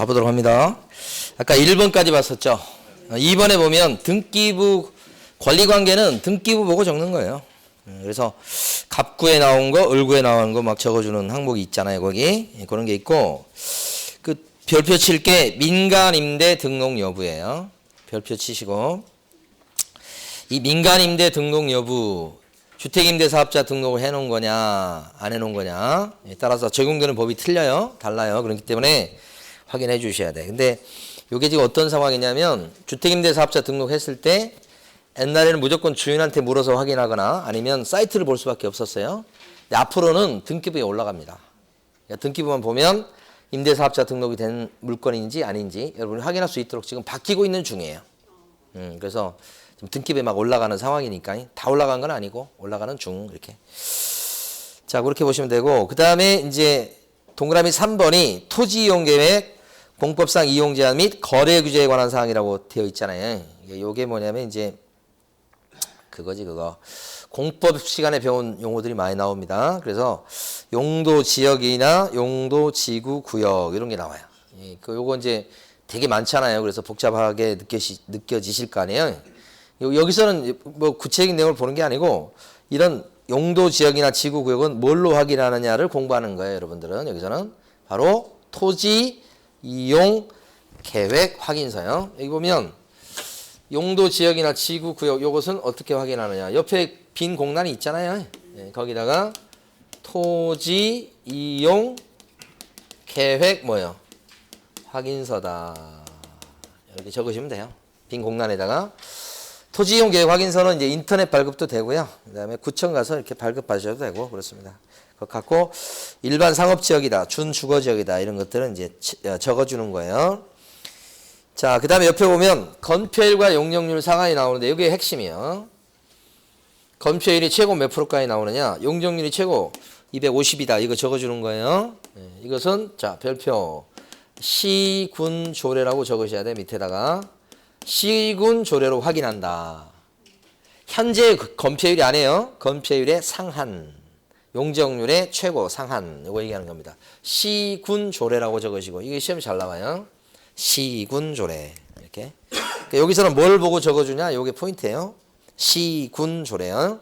가보도록 합니다. 아까 1번까지 봤었죠. 2번에 보면 등기부 권리관계는 등기부 보고 적는 거예요. 그래서 갑구에 나온 거, 을구에 나온 거 막 적어주는 항목이 있잖아요. 거기 그런 게 있고, 그 별표 칠 게 민간임대 등록 여부예요. 별표 치시고, 이 민간임대 등록 여부, 주택임대사업자 등록을 해놓은 거냐 안 해놓은 거냐 따라서 적용되는 법이 틀려요. 달라요. 그렇기 때문에 확인해 주셔야 돼. 근데 이게 지금 어떤 상황이냐면, 주택임대사업자 등록했을 때 옛날에는 무조건 주인한테 물어서 확인하거나 아니면 사이트를 볼 수밖에 없었어요. 근데 앞으로는 등기부에 올라갑니다. 그러니까 등기부만 보면 임대사업자 등록이 된 물건인지 아닌지 여러분이 확인할 수 있도록 지금 바뀌고 있는 중이에요. 그래서 지금 등기부에 막 올라가는 상황이니까, 다 올라간 건 아니고 올라가는 중, 이렇게. 자, 그렇게 보시면 되고, 그 다음에 이제 동그라미 3번이 토지이용계획, 공법상 이용 제한 및 거래 규제에 관한 사항이라고 되어 있잖아요. 이게 뭐냐면 이제 그거지, 그거. 공법 시간에 배운 용어들이 많이 나옵니다. 그래서 용도 지역이나 용도 지구 구역 이런 게 나와요. 요거 이제 되게 많잖아요. 그래서 복잡하게 느껴지실 거 아니에요. 여기서는 뭐 구체적인 내용을 보는 게 아니고, 이런 용도 지역이나 지구 구역은 뭘로 확인하느냐를 공부하는 거예요. 여러분들은 여기서는 바로 토지 이용 계획 확인서요. 여기 보면 용도 지역이나 지구 구역, 요것은 어떻게 확인하느냐. 옆에 빈 공란이 있잖아요. 거기다가 토지 이용 계획 뭐요? 확인서다. 이렇게 적으시면 돼요. 빈 공란에다가. 토지 이용 계획 확인서는 이제 인터넷 발급도 되고요. 그다음에 구청 가서 이렇게 발급하셔도 되고 그렇습니다. 그거 갖고 일반 상업 지역이다, 준주거 지역이다, 이런 것들은 이제 적어주는 거예요. 자, 그 다음에 옆에 보면 건폐율과 용적률 상한이 나오는데, 이게 핵심이에요. 건폐율이 최고 몇 프로까지 나오느냐, 용적률이 최고 250이다, 이거 적어주는 거예요. 이것은 자, 별표 시군 조례라고 적으셔야 돼. 밑에다가 시군 조례로 확인한다. 현재 건폐율이 아니에요. 건폐율의 상한, 용적률의 최고 상한, 이거 얘기하는 겁니다. 시군 조례라고 적으시고, 이게 시험이 잘 나와요. 시군 조례, 이렇게. 그러니까 여기서는 뭘 보고 적어주냐, 이게 포인트예요. 시군 조례요.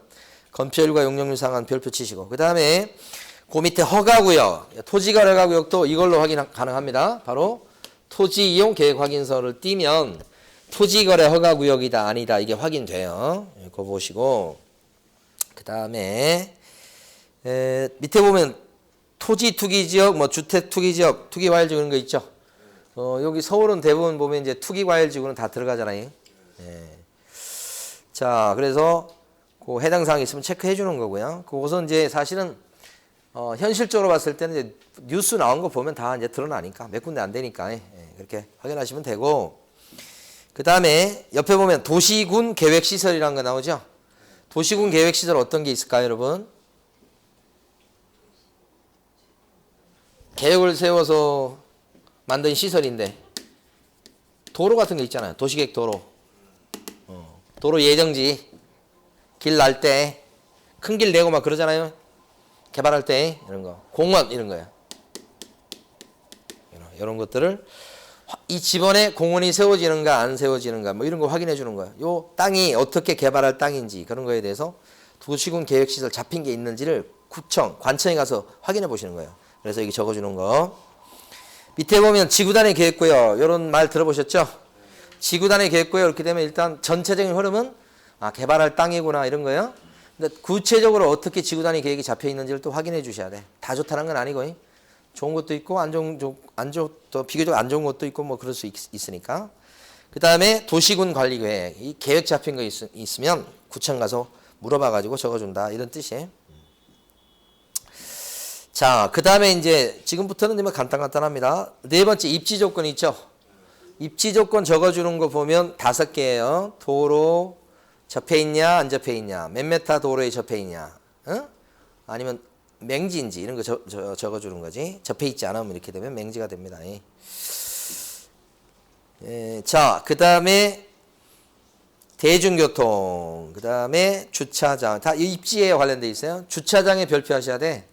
건폐율과 용적률 상한 별표 치시고, 그 다음에 그 밑에 허가구역, 토지거래 허가구역도 이걸로 확인 가능합니다. 바로 토지 이용 계획 확인서를 띄면 토지거래 허가구역이다 아니다, 이게 확인돼요. 이거 보시고, 그 다음에 밑에 보면 토지 투기 지역, 뭐 주택 투기 지역, 투기 과일 지역 이런 거 있죠. 여기 서울은 대부분 보면 이제 투기 과일 지구는 다 들어가잖아요. 자, 그래서 그 해당 사항이 있으면 체크해 주는 거고요. 그것은 이제 사실은 현실적으로 봤을 때는 이제 뉴스 나온 거 보면 다 이제 드러나니까, 몇 군데 안 되니까 그렇게 확인하시면 되고, 그 다음에 옆에 보면 도시군 계획시설이라는 거 나오죠. 도시군 계획시설 어떤 게 있을까요, 여러분? 계획을 세워서 만든 시설인데, 도로 같은 거 있잖아요. 도시계획 도로. 도로 예정지, 길 날 때, 큰 길 내고 막 그러잖아요. 개발할 때, 이런 거. 공원, 이런 거예요. 이런 것들을, 이 집안에 공원이 세워지는가 안 세워지는가, 뭐 이런 거 확인해 주는 거예요. 요 땅이 어떻게 개발할 땅인지, 그런 거에 대해서 도시군 계획시설 잡힌 게 있는지를 구청, 관청에 가서 확인해 보시는 거예요. 그래서 이게 적어주는 거. 밑에 보면 지구단위 계획구역, 이런 말 들어보셨죠? 지구단위 계획구역, 이렇게 되면 일단 전체적인 흐름은 개발할 땅이구나, 이런 거예요. 근데 구체적으로 어떻게 지구단위 계획이 잡혀 있는지를 또 확인해 주셔야 돼. 다 좋다는 건 아니고, 좋은 것도 있고 또 비교적 안 좋은 것도 있고, 뭐 그럴 수 있으니까. 그 다음에 도시군 관리 계획, 이 계획 잡힌 거 있으면 구청 가서 물어봐 가지고 적어준다, 이런 뜻이에요. 자, 그 다음에 이제 지금부터는 뭐 간단합니다. 네 번째 입지 조건 있죠. 입지 조건 적어주는 거 보면 5개예요. 도로 접해 있냐 안 접해 있냐, 몇 메타 도로에 접해 있냐, 아니면 맹지인지, 이런 거 적어주는 거지. 접해 있지 않으면 이렇게 되면 맹지가 됩니다. 자, 그 다음에 대중교통, 그 다음에 주차장, 다 입지에 관련돼 있어요. 주차장에 별표하셔야 돼.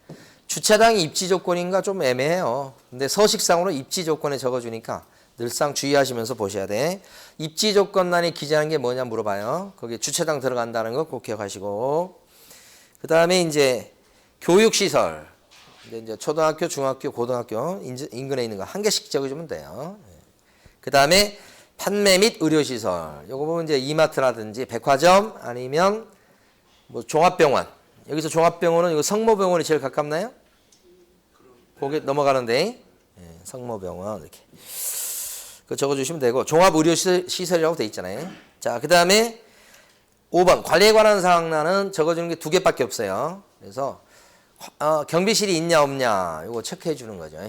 주차장이 입지 조건인가 좀 애매해요. 근데 서식상으로 입지 조건에 적어주니까 늘상 주의하시면서 보셔야 돼. 입지 조건란에 기재하는 게 뭐냐 물어봐요. 거기에 주차장 들어간다는 거 꼭 기억하시고. 그 다음에 이제 교육시설. 이제 초등학교, 중학교, 고등학교 인근에 있는 거 한 개씩 적어주면 돼요. 그 다음에 판매 및 의료시설. 요거 보면 이제 이마트라든지 백화점 아니면 뭐 종합병원. 여기서 종합병원은 이거 성모병원이 제일 가깝나요? 거기 넘어가는데 성모병원 이렇게 그 적어주시면 되고 종합의료시설이라고 돼 있잖아요. 자, 그 다음에 5번 관리에 관한 사항란은 적어주는 게 2개밖에 없어요. 그래서 경비실이 있냐 없냐 이거 체크해 주는 거죠.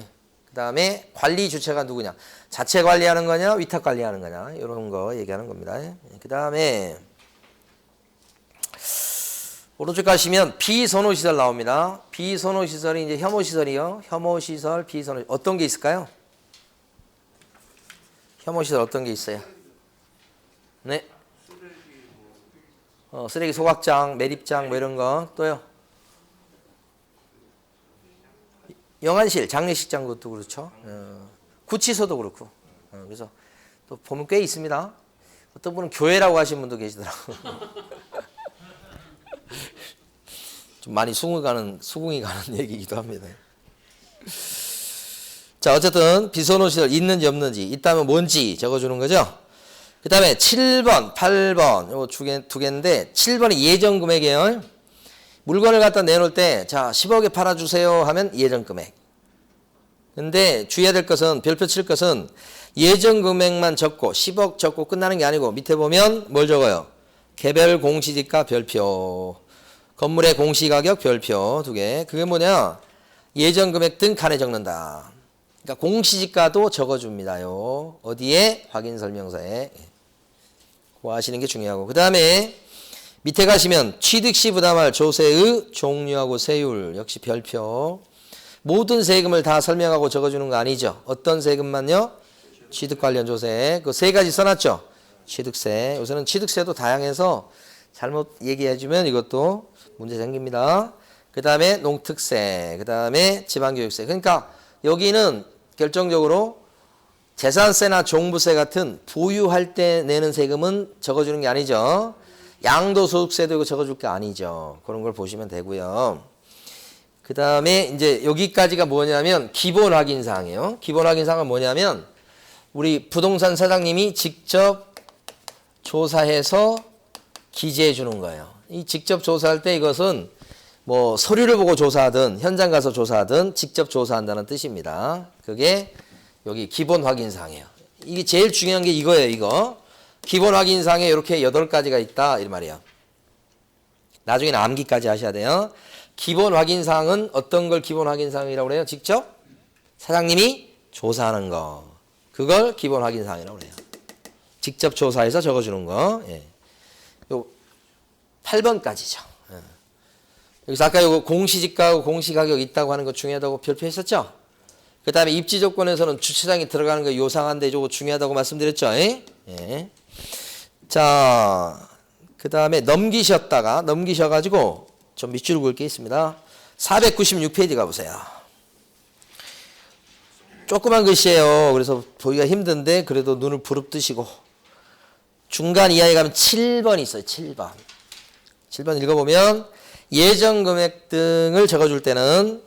그 다음에 관리 주체가 누구냐, 자체 관리하는 거냐 위탁 관리하는 거냐 이런 거 얘기하는 겁니다. 그 다음에 오른쪽 가시면 비선호시설 나옵니다. 비선호시설이 이제 혐오시설이요. 혐오시설, 비선호 어떤 게 있을까요? 혐오시설 어떤 게 있어요? 네. 쓰레기 소각장, 매립장 뭐 이런 거 또요. 영안실, 장례식장 것도 그렇죠. 구치소도 그렇고. 그래서 또 보면 꽤 있습니다. 어떤 분은 교회라고 하신 분도 계시더라고요. 좀 많이 수긍이 가는 얘기이기도 합니다. 자, 어쨌든 비선호시설 있는지 없는지 있다면 뭔지 적어주는 거죠. 그 다음에 7번, 8번 요거 두 개인데 7번이 예정 금액이에요. 물건을 갖다 내놓을 때 자 10억에 팔아주세요 하면 예정 금액. 근데 주의해야 될 것은 별표 칠 것은 예정 금액만 적고 10억 적고 끝나는 게 아니고 밑에 보면 뭘 적어요? 개별 공시지가 별표. 건물의 공시가격 별표 2개. 그게 뭐냐? 예정 금액 등 칸에 적는다. 그러니까 공시지가도 적어줍니다요. 어디에? 확인 설명서에. 그거 아시는 게 중요하고. 그 다음에 밑에 가시면 취득 시 부담할 조세의 종류하고 세율 역시 별표. 모든 세금을 다 설명하고 적어주는 거 아니죠. 어떤 세금만요? 취득 관련 조세. 그 3가지 써놨죠. 취득세. 요새는 취득세도 다양해서 잘못 얘기해주면 이것도 문제 생깁니다. 그 다음에 농특세, 그 다음에 지방교육세. 그러니까 여기는 결정적으로 재산세나 종부세 같은 보유할 때 내는 세금은 적어주는 게 아니죠. 양도소득세도 이거 적어줄 게 아니죠. 그런 걸 보시면 되고요. 그 다음에 이제 여기까지가 뭐냐면 기본 확인사항이에요. 기본 확인사항은 뭐냐면 우리 부동산 사장님이 직접 조사해서 기재해 주는 거예요. 이 직접 조사할 때 이것은 뭐 서류를 보고 조사하든 현장 가서 조사하든 직접 조사한다는 뜻입니다. 그게 여기 기본 확인사항이에요. 이게 제일 중요한 게 이거예요. 이거 기본 확인사항에 이렇게 8가지가 있다 이 말이에요. 나중에는 암기까지 하셔야 돼요. 기본 확인사항은 어떤 걸 기본 확인사항이라고 그래요? 직접 사장님이 조사하는 거. 그걸 기본 확인사항이라고 그래요. 직접 조사해서 적어주는 거. 예. 요 8번까지죠. 예. 여기서 아까 요거 공시지가하고 공시가격 있다고 하는 거 중요하다고 별표했었죠? 그 다음에 입지 조건에서는 주차장이 들어가는 거 요상한데 저거 중요하다고 말씀드렸죠? 예. 자, 그 다음에 넘기셔가지고 좀 밑줄 그을 게 있습니다. 496페이지 가보세요. 조그만 글씨예요. 그래서 보기가 힘든데 그래도 눈을 부릅뜨시고 중간 이하에 가면 7번이 있어요. 7번. 7번 읽어보면 예정 금액 등을 적어줄 때는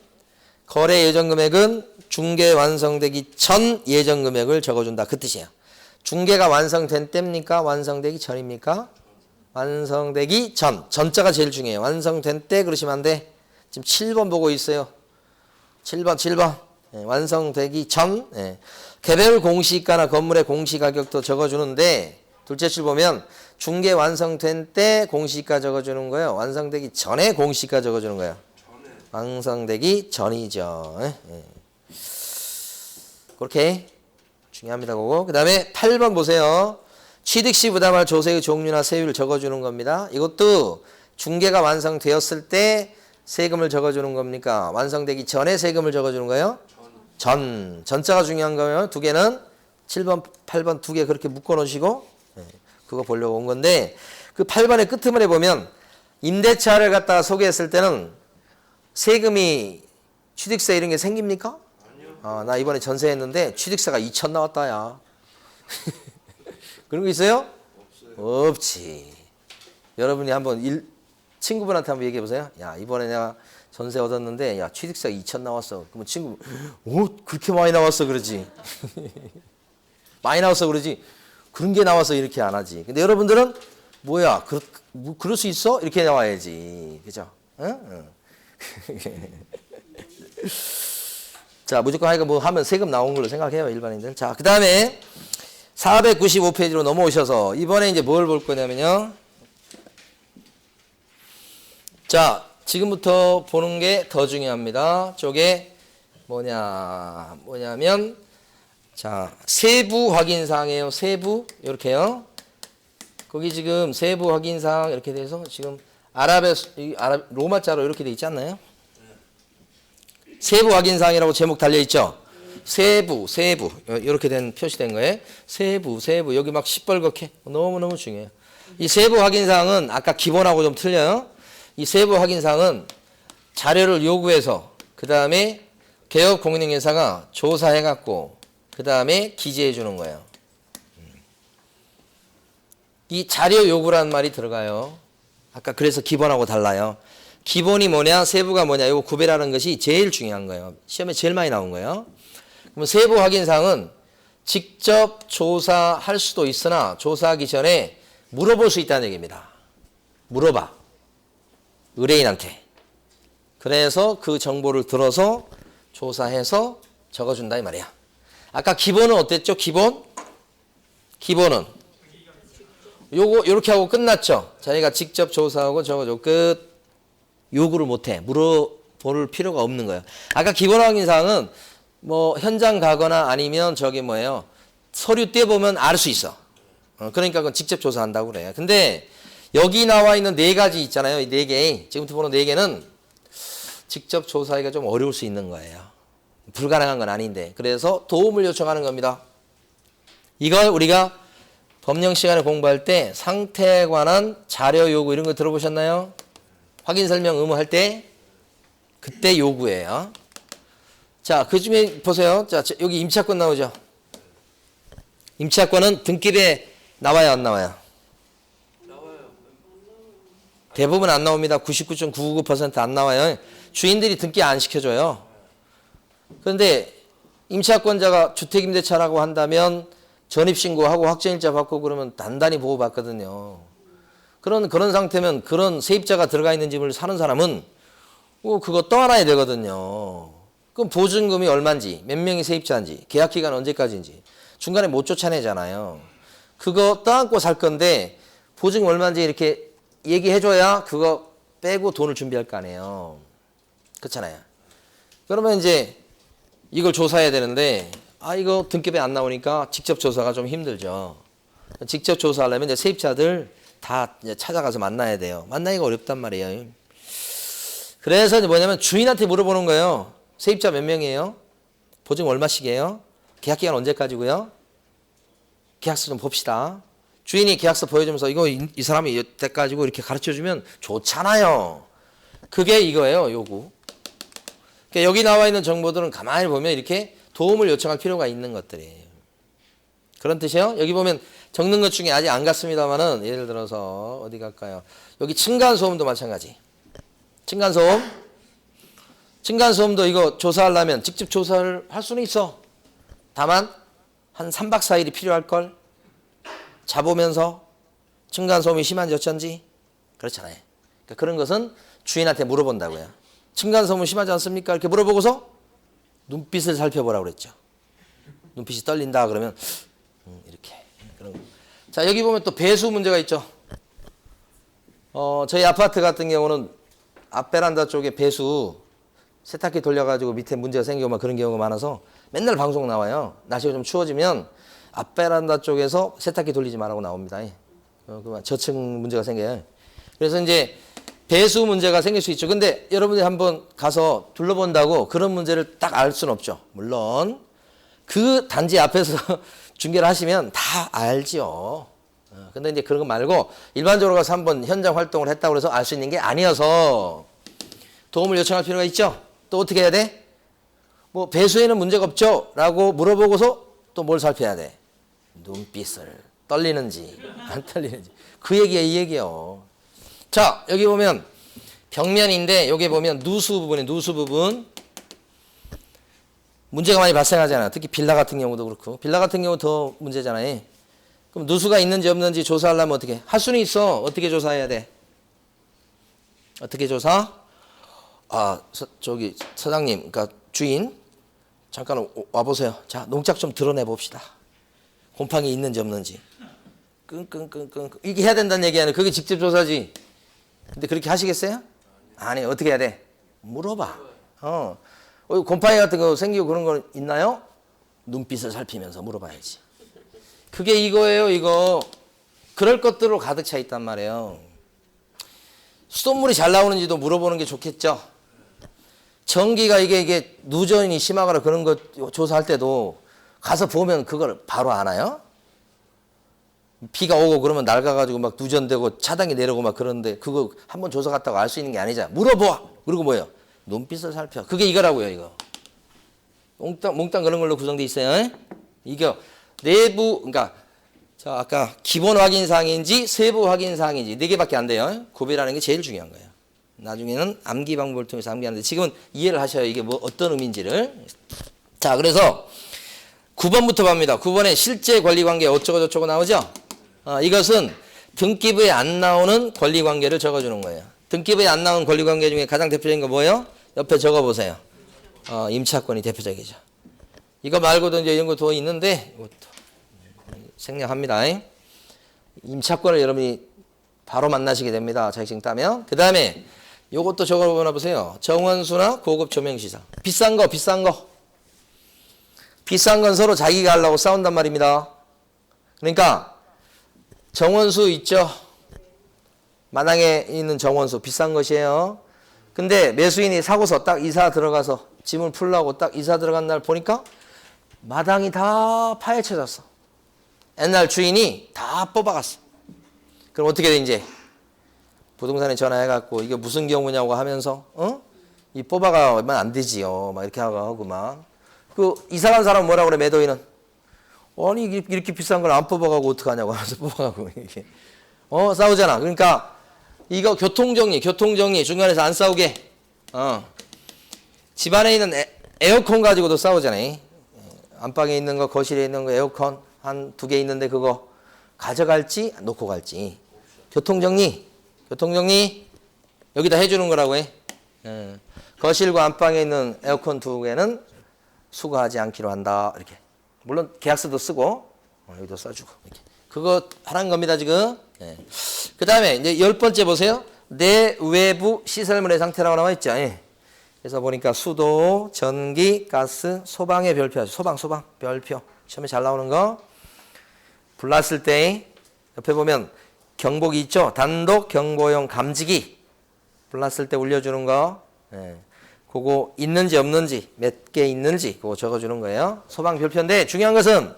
거래 예정 금액은 중개 완성되기 전 예정 금액을 적어준다. 그 뜻이에요. 중개가 완성된 때입니까? 완성되기 전입니까? 완성되기 전. 전자가 제일 중요해요. 완성된 때 그러시면 안 돼. 지금 7번 보고 있어요. 7번. 예, 완성되기 전. 예. 개별 공시가나 건물의 공시가격도 적어주는데 둘째 줄 보면 중개 완성된 때 공시가 적어주는 거예요. 완성되기 전에 공시가 적어주는 거예요. 완성되기 전이죠. 예. 그렇게 중요합니다. 그거. 그 다음에 8번 보세요. 취득 시 부담할 조세의 종류나 세율을 적어주는 겁니다. 이것도 중개가 완성되었을 때 세금을 적어주는 겁니까? 완성되기 전에 세금을 적어주는 거예요? 전자가 중요한 거예요. 2개는 7번, 8번 2개 그렇게 묶어 놓으시고 그거 보려고 온 건데 그 8번의 끄트머리에 보면 임대차를 갖다가 소개했을 때는 세금이 취득세 이런 게 생깁니까? 나 이번에 전세했는데 취득세가 2천 나왔다, 야. 그런 거 있어요? 없지. 여러분이 한번 친구분한테 한번 얘기해 보세요. 야, 이번에 내가 전세 얻었는데, 야, 취득세가 2천 나왔어. 그러면 친구, 그렇게 많이 나왔어, 그러지. 많이 나왔어, 그러지. 그런 게 나와서 이렇게 안 하지. 근데 여러분들은, 뭐야, 그럴 수 있어? 이렇게 나와야지. 그죠? 응? 자, 무조건 하니까 뭐 하면 세금 나온 걸로 생각해요, 일반인들. 자, 그 다음에 495페이지로 넘어오셔서 이번에 이제 뭘 볼 거냐면요. 자, 지금부터 보는 게 더 중요합니다. 저게 뭐냐면, 자, 세부 확인사항이에요. 세부. 이렇게요. 거기 지금 세부 확인사항 이렇게 돼서 지금 로마자로 이렇게 돼 있지 않나요? 세부 확인사항이라고 제목 달려있죠? 세부. 이렇게 표시된 거예요. 세부. 여기 막 시뻘겋게. 너무너무 중요해요. 이 세부 확인사항은 아까 기본하고 좀 틀려요. 이 세부 확인사항은 자료를 요구해서, 그 다음에 개업공인중개사가 조사해갖고, 그 다음에 기재해 주는 거예요. 이 자료 요구란 말이 들어가요. 아까 그래서 기본하고 달라요. 기본이 뭐냐, 세부가 뭐냐, 이거 구별하는 것이 제일 중요한 거예요. 시험에 제일 많이 나온 거예요. 그럼 세부 확인사항은 직접 조사할 수도 있으나 조사하기 전에 물어볼 수 있다는 얘기입니다. 물어봐. 의뢰인한테. 그래서 그 정보를 들어서 조사해서 적어준다 이 말이야. 아까 기본은 어땠죠? 기본은 요거 요렇게 하고 끝났죠. 자기가 직접 조사하고 적어줘. 끝. 요구를 못해. 물어볼 필요가 없는 거예요. 아까 기본 확인사항은 뭐 현장 가거나 아니면 저기 뭐예요. 서류 떼보면 알 수 있어. 그러니까 그건 직접 조사한다고 그래요. 근데 여기 나와 있는 네 가지 있잖아요. 이 네 개. 지금부터 보는 네 개는 직접 조사하기가 좀 어려울 수 있는 거예요. 불가능한 건 아닌데. 그래서 도움을 요청하는 겁니다. 이걸 우리가 법령 시간에 공부할 때 상태에 관한 자료 요구 이런 거 들어보셨나요? 확인 설명 의무할 때 그때 요구예요. 자, 그 중에 보세요. 자, 여기 임차권 나오죠. 임차권은 등기부에 나와요, 안 나와요? 나와요. 대부분 안 나옵니다. 99.999% 안 나와요. 주인들이 등기 안 시켜줘요. 그런데 임차권자가 주택임대차라고 한다면 전입신고하고 확정일자 받고 그러면 단단히 보호받거든요. 그런 상태면 그런 세입자가 들어가 있는 집을 사는 사람은 그거 떠안아야 되거든요. 그럼 보증금이 얼마인지, 몇 명이 세입자인지, 계약기간 언제까지인지 중간에 못 쫓아내잖아요. 그거 떠안고 살 건데 보증금 얼마인지 이렇게 얘기해줘야 그거 빼고 돈을 준비할 거 아니에요. 그렇잖아요. 그러면 이제 이걸 조사해야 되는데 이거 등기부에 안 나오니까 직접 조사가 좀 힘들죠. 직접 조사하려면 이제 세입자들 다 이제 찾아가서 만나야 돼요. 만나기가 어렵단 말이에요. 그래서 이제 뭐냐면 주인한테 물어보는 거예요. 세입자 몇 명이에요? 보증금 얼마씩이에요? 계약기간 언제까지고요? 계약서 좀 봅시다. 주인이 계약서 보여주면서 이거 이 사람이 이때까지고 이렇게 가르쳐주면 좋잖아요. 그게 이거예요, 요구. 그러니까 여기 나와 있는 정보들은 가만히 보면 이렇게 도움을 요청할 필요가 있는 것들이에요. 그런 뜻이에요. 여기 보면 적는 것 중에 아직 안 갔습니다만은 예를 들어서 어디 갈까요? 여기 층간소음도 마찬가지. 층간소음도 이거 조사하려면 직접 조사를 할 수는 있어. 다만 한 3박 4일이 필요할걸. 자보면서 층간소음이 심한지 어쩐지 그렇잖아요. 그러니까 그런 것은 주인한테 물어본다고요. 층간소음 심하지 않습니까? 이렇게 물어보고서 눈빛을 살펴보라고 그랬죠. 눈빛이 떨린다 그러면 이렇게. 자, 여기 보면 또 배수 문제가 있죠. 저희 아파트 같은 경우는 앞 베란다 쪽에 배수 세탁기 돌려가지고 밑에 문제가 생기고 막 그런 경우가 많아서 맨날 방송 나와요. 날씨가 좀 추워지면 앞 베란다 쪽에서 세탁기 돌리지 말라고 나옵니다. 저층 문제가 생겨요. 그래서 이제 배수 문제가 생길 수 있죠. 근데 여러분들이 한번 가서 둘러본다고 그런 문제를 딱 알 수는 없죠. 물론 그 단지 앞에서 중계를 하시면 다 알죠. 근데 이제 그런 거 말고 일반적으로 가서 한번 현장 활동을 했다고 해서 알 수 있는 게 아니어서 도움을 요청할 필요가 있죠. 또 어떻게 해야 돼? 뭐 배수에는 문제가 없죠? 라고 물어보고서 또 뭘 살펴야 돼? 눈빛을 떨리는지 안 떨리는지. 그 얘기야, 이 얘기요. 자, 여기 보면 벽면인데 여기 보면 누수 부분에 누수 부분 문제가 많이 발생하잖아. 특히 빌라 같은 경우도 그렇고. 빌라 같은 경우 더 문제잖아요. 그럼 누수가 있는지 없는지 조사하려면 어떻게? 할 수는 있어. 어떻게 조사해야 돼? 어떻게 조사? 저기 사장님, 그러니까 주인 잠깐 와보세요. 자, 농작 좀 드러내 봅시다. 곰팡이 있는지 없는지. 끙끙끙끙 이게 해야 된다는 얘기 아니에요. 그게 직접 조사지. 근데 그렇게 하시겠어요? 아니, 어떻게 해야 돼? 물어봐. 곰팡이 같은 거 생기고 그런 거 있나요? 눈빛을 살피면서 물어봐야지. 그게 이거예요, 이거. 그럴 것들로 가득 차 있단 말이에요. 수돗물이 잘 나오는지도 물어보는 게 좋겠죠. 전기가 이게 누전이 심하거나 그런 거 조사할 때도 가서 보면 그걸 바로 아나요? 비가 오고 그러면 낡아가지고 막 누전되고 차단기 내려오고 막 그러는데 그거 한번 조사 갔다고 알 수 있는 게 아니잖아. 물어봐. 그리고 뭐예요? 눈빛을 살펴. 그게 이거라고요, 이거. 몽땅 그런 걸로 구성되어 있어요. 이게 내부, 그러니까 자, 아까 기본 확인사항인지 세부 확인사항인지 4개밖에 안 돼요. 구별하는 게 제일 중요한 거예요. 나중에는 암기 방법을 통해서 암기하는데 지금은 이해를 하셔요. 이게 뭐 어떤 의미인지를. 자, 그래서 9번부터 봅니다. 9번에 실제 권리관계 어쩌고저쩌고 나오죠? 이것은 등기부에 안 나오는 권리관계를 적어주는 거예요. 등기부에 안 나오는 권리관계 중에 가장 대표적인 거 뭐예요? 옆에 적어보세요. 임차권이 대표적이죠. 이거 말고도 이제 이런 거 더 있는데 이것도 생략합니다. 임차권을 여러분이 바로 만나시게 됩니다. 자격증 따면. 그 다음에 요것도 적어보나 보세요. 정원수나 고급 조명시설. 비싼 거. 비싼 건 서로 자기가 하려고 싸운단 말입니다. 그러니까 정원수 있죠? 마당에 있는 정원수 비싼 것이에요. 근데 매수인이 사고서 딱 이사 들어가서 짐을 풀라고 딱 이사 들어간 날 보니까 마당이 다 파헤쳐졌어. 옛날 주인이 다 뽑아갔어. 그럼 어떻게 돼 이제? 부동산에 전화해갖고 이게 무슨 경우냐고 하면서 이 뽑아가면 안 되지요. 막 이렇게 하고 막. 그 이사간 사람 뭐라 그래 매도인은? 아니 이렇게 비싼 걸 안 뽑아가고 어떡하냐고 하면서 뽑아가고 이렇게 싸우잖아. 그러니까 이거 교통정리 중간에서 안 싸우게. 집안에 있는 에어컨 가지고도 싸우잖아요. 안방에 있는 거, 거실에 있는 거 에어컨 한 2개 있는데 그거 가져갈지 놓고 갈지. 교통정리 여기다 해주는 거라고 해. 거실과 안방에 있는 에어컨 2개는 수거하지 않기로 한다. 이렇게. 물론 계약서도 쓰고 여기도 써주고 이렇게. 그거 하라는 겁니다 지금. 그 다음에 이제 10번째 보세요. 내외부 시설물의 상태라고 나와 있죠. 그래서 보니까 수도, 전기, 가스, 소방의 별표. 소방 별표. 시험에 잘 나오는 거. 불났을 때 옆에 보면 경보기 있죠. 단독 경보용 감지기. 불났을 때 울려주는 거. 그거 있는지 없는지 몇 개 있는지 그거 적어주는 거예요. 소방 별표인데 중요한 것은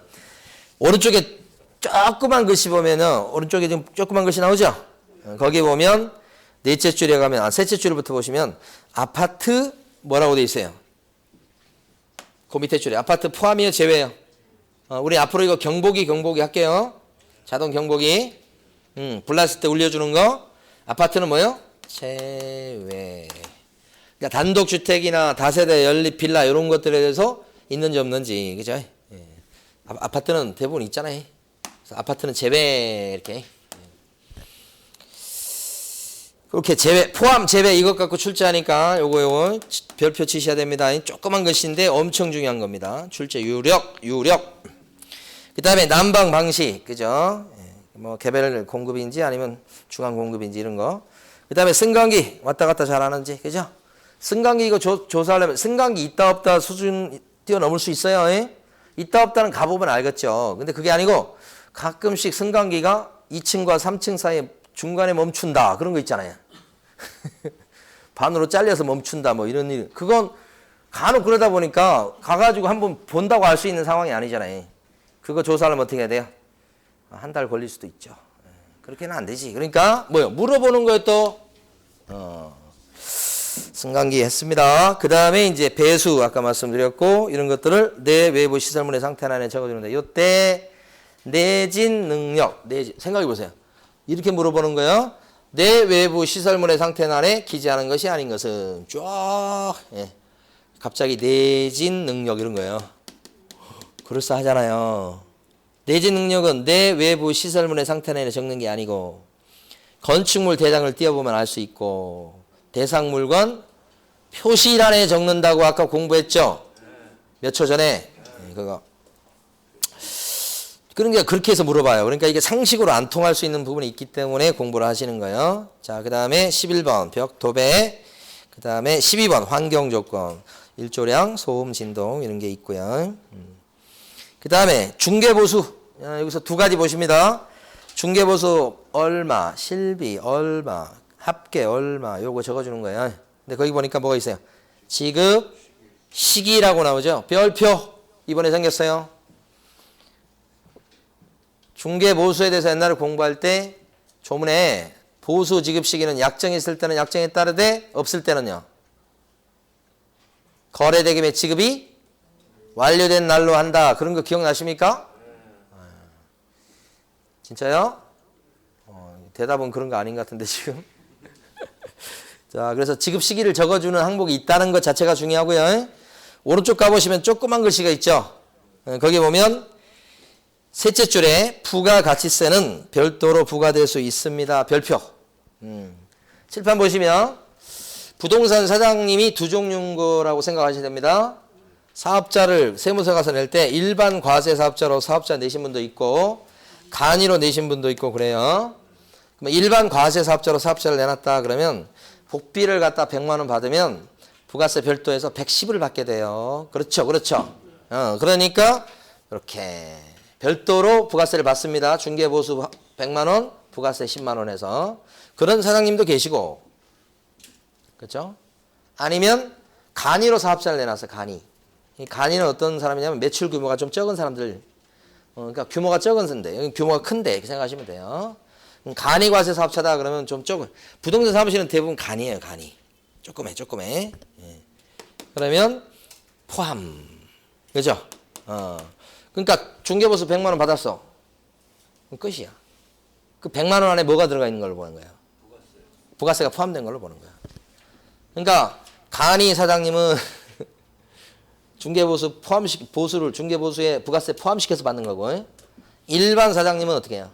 오른쪽에 조그만 글씨 보면은 오른쪽에 지금 조그만 글씨 나오죠. 거기 보면 넷째 줄에 가면 셋째 줄부터 보시면 아파트 뭐라고 돼 있어요. 그 밑에 줄에 아파트 포함이에요, 제외요. 우리 앞으로 이거 경보기 할게요. 자동 경보기. 불났을 때 울려주는 거. 아파트는 뭐요? 제외. 그러니까 단독주택이나 다세대 연립 빌라 이런 것들에 대해서 있는지 없는지, 그죠? 아파트는 대부분 있잖아요. 그래서 아파트는 제외 이렇게. 그렇게 제외, 포함 제외 이것 갖고 출제하니까 요거 별표 치셔야 됩니다. 조그만 것인데 엄청 중요한 겁니다. 출제 유력. 그 다음에 난방 방식, 그죠? 뭐 개별 공급인지 아니면 중앙 공급인지 이런 거. 그 다음에 승강기 왔다 갔다 잘하는지, 그죠? 승강기 이거 조사하려면 승강기 있다 없다 수준 뛰어넘을 수 있어요. 있다 없다는 가보면 알겠죠. 근데 그게 아니고 가끔씩 승강기가 2층과 3층 사이에 중간에 멈춘다 그런 거 있잖아요. 반으로 잘려서 멈춘다 뭐 이런 일. 그건 간혹 그러다 보니까 가가지고 한번 본다고 알 수 있는 상황이 아니잖아요. 그거 조사하려면 어떻게 해야 돼요? 한 달 걸릴 수도 있죠. 그렇게는 안 되지. 그러니까 뭐요? 물어보는 거에 또 승강기 했습니다. 그 다음에 이제 배수 아까 말씀드렸고 이런 것들을 내 외부 시설물의 상태 안에 적어주는데 요때 내진 능력 생각해 보세요. 이렇게 물어보는 거예요. 내 외부 시설물의 상태 안에 기재하는 것이 아닌 것은 쫙 갑자기 내진 능력 이런 거예요. 그럴싸하잖아요. 내진 능력은 내 외부 시설물의 상태 안에 적는 게 아니고 건축물 대장을 띄워보면 알 수 있고 대상 물건 표시란에 적는다고 아까 공부했죠? 몇 초 전에 그거. 그러니까 그렇게 해서 물어봐요. 그러니까 이게 상식으로 안 통할 수 있는 부분이 있기 때문에 공부를 하시는 거예요. 자, 그 다음에 11번 벽 도배, 그 다음에 12번 환경 조건, 일조량, 소음, 진동 이런 게 있고요. 그 다음에 중개보수 여기서 두 가지 보십니다. 중개보수 얼마, 실비 얼마, 합계 얼마 요거 적어주는 거예요. 근데 거기 보니까 뭐가 있어요? 지급 시기라고 나오죠. 별표 이번에 생겼어요. 중개보수에 대해서 옛날에 공부할 때 조문에 보수 지급 시기는 약정이 있을 때는 약정에 따르되 없을 때는요. 거래대금의 지급이 완료된 날로 한다. 그런 거 기억나십니까? 진짜요? 대답은 그런 거 아닌 것 같은데 지금. 자, 그래서 지급 시기를 적어주는 항목이 있다는 것 자체가 중요하고요. 오른쪽 가보시면 조그만 글씨가 있죠. 거기 보면 셋째 줄에 부가가치세는 별도로 부과될 수 있습니다. 별표. 칠판 보시면 부동산 사장님이 두 종류인 거라고 생각하셔야 됩니다. 사업자를 세무서 가서 낼 때 일반 과세 사업자로 사업자 내신 분도 있고 간이로 내신 분도 있고 그래요. 일반 과세 사업자로 사업자를 내놨다 그러면 복비를 갖다 100만 원 받으면 부가세 별도에서 110을 받게 돼요. 그렇죠. 그렇죠. 그러니까 이렇게 별도로 부가세를 받습니다. 중개보수 100만 원, 부가세 10만 원 해서. 그런 사장님도 계시고. 그렇죠? 아니면 간이로 사업자를 내놨어요. 간이. 이 간이는 어떤 사람이냐면 매출 규모가 좀 적은 사람들. 그러니까 규모가 적은 데인데 여기 규모가 큰데 이렇게 생각하시면 돼요. 간이 과세 사업자다 그러면 좀 적은. 부동산 사무실은 대부분 간이에요. 간이. 조그매. 예. 그러면 포함. 그죠? 그러니까 중개보수 100만 원 받았어. 그럼 끝이야. 그 100만 원 안에 뭐가 들어가 있는 걸로 보는 거예요? 부가세가 포함된 걸로 보는 거야. 그러니까 간이 사장님은 중개보수 보수를 중개보수에 부가세 포함시켜서 받는 거고 일반 사장님은 어떻게 해요?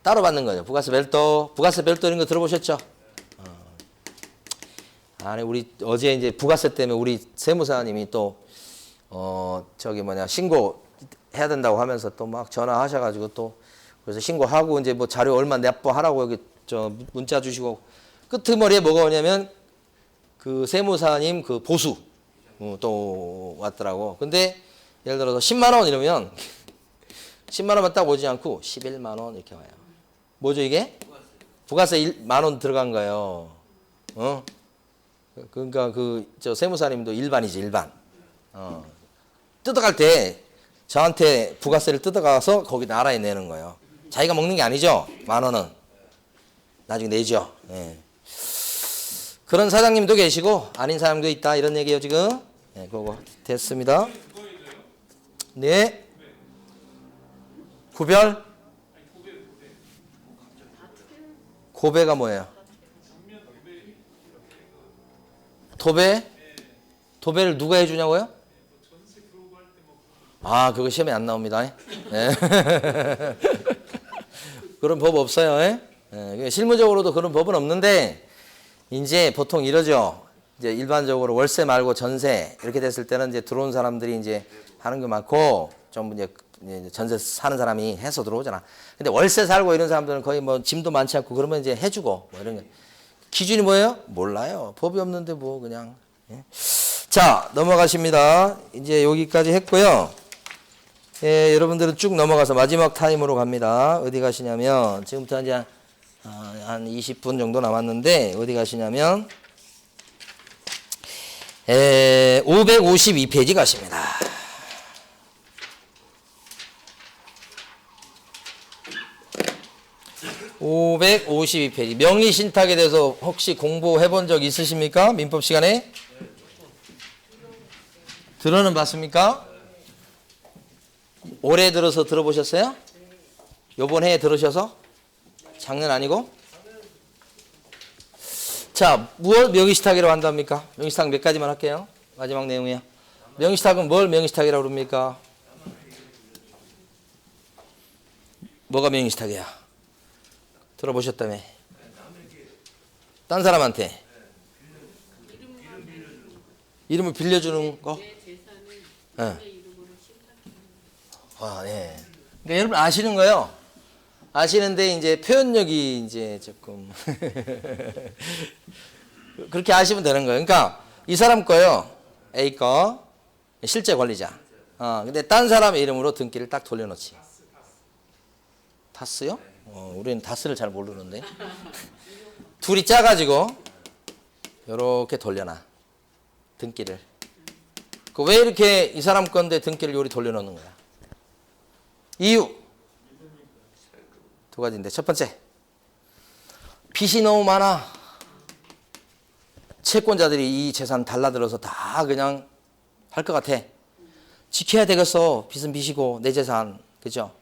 따로 받는 거죠. 부가세 별도 이런 거 들어보셨죠? 아니 우리 어제 이제 부가세 때문에 우리 세무사님이 또 신고 해야 된다고 하면서 또 막 전화하셔가지고 또 그래서 신고하고 이제 뭐 자료 얼마 납부하라고 여기 문자 주시고 끄트머리에 뭐가 오냐면 그 세무사님 그 보수 또 왔더라고. 근데 예를 들어서 10만 원 이러면 10만 원만 딱 오지 않고 11만 원 이렇게 와요. 뭐죠 이게? 부가세 1만 원 들어간 거예요. 그러니까 저 세무사님도 일반이지 일반. 뜯어갈 때 저한테 부가세를 뜯어가서 거기 나라에 내는 거예요. 자기가 먹는 게 아니죠. 10,000원은 나중에 내죠. 예. 그런 사장님도 계시고 아닌 사람도 있다 이런 얘기예요 지금. 네, 그거 됐습니다. 네. 구별? 고배가 뭐예요? 도배? 도배를 누가 해주냐고요? 아, 그거 시험에 안 나옵니다. 네. 그런 법 없어요. 네. 실무적으로도 그런 법은 없는데 이제 보통 이러죠. 이제 일반적으로 월세 말고 전세 이렇게 됐을 때는 이제 들어온 사람들이 이제 하는 게 많고 좀 이제 전세 사는 사람이 해서 들어오잖아. 근데 월세 살고 이런 사람들은 거의 뭐 짐도 많지 않고 그러면 이제 해주고 뭐 이런 게 기준이 뭐예요? 몰라요. 법이 없는데 뭐 그냥. 예. 자 넘어가십니다. 이제 여기까지 했고요. 예, 여러분들은 쭉 넘어가서 마지막 타임으로 갑니다. 어디 가시냐면 지금부터 이제 한 20분 정도 남았는데 어디 가시냐면 552페이지 가십니다. 552페이지. 명의신탁에 대해서 혹시 공부해 본 적 있으십니까? 민법 시간에? 들어는 봤습니까? 올해 들어서 들어보셨어요? 요번 해에 들으셔서? 작년 아니고? 자, 무엇 명의신탁이라고 한답니까? 명의신탁 몇 가지만 할게요. 마지막 내용이요. 명의신탁은 뭘 명의신탁이라고 그럽니까? 뭐가 명의신탁이야? 들어보셨다며? 딴 사람한테 이름을 빌려주는 거? 네. 아, 예. 그러니까 여러분 아시는 거요. 아시는데 이제 표현력이 이제 조금 그렇게 아시면 되는 거예요. 그러니까 이 사람 거요. A 거 실제 권리자. 근데 딴 사람의 이름으로 등기를 딱 돌려놓지. 다스요? 우리는 다스를 잘 모르는데. 둘이 짜가지고 이렇게 돌려놔. 등기를. 왜 이렇게 이 사람 건데 등기를 요리 돌려놓는 거야? 이유. 두 가지인데 첫 번째. 빚이 너무 많아. 채권자들이 이 재산 달라들어서 다 그냥 할 것 같아. 지켜야 되겠어. 빚은 빚이고 내 재산. 그죠?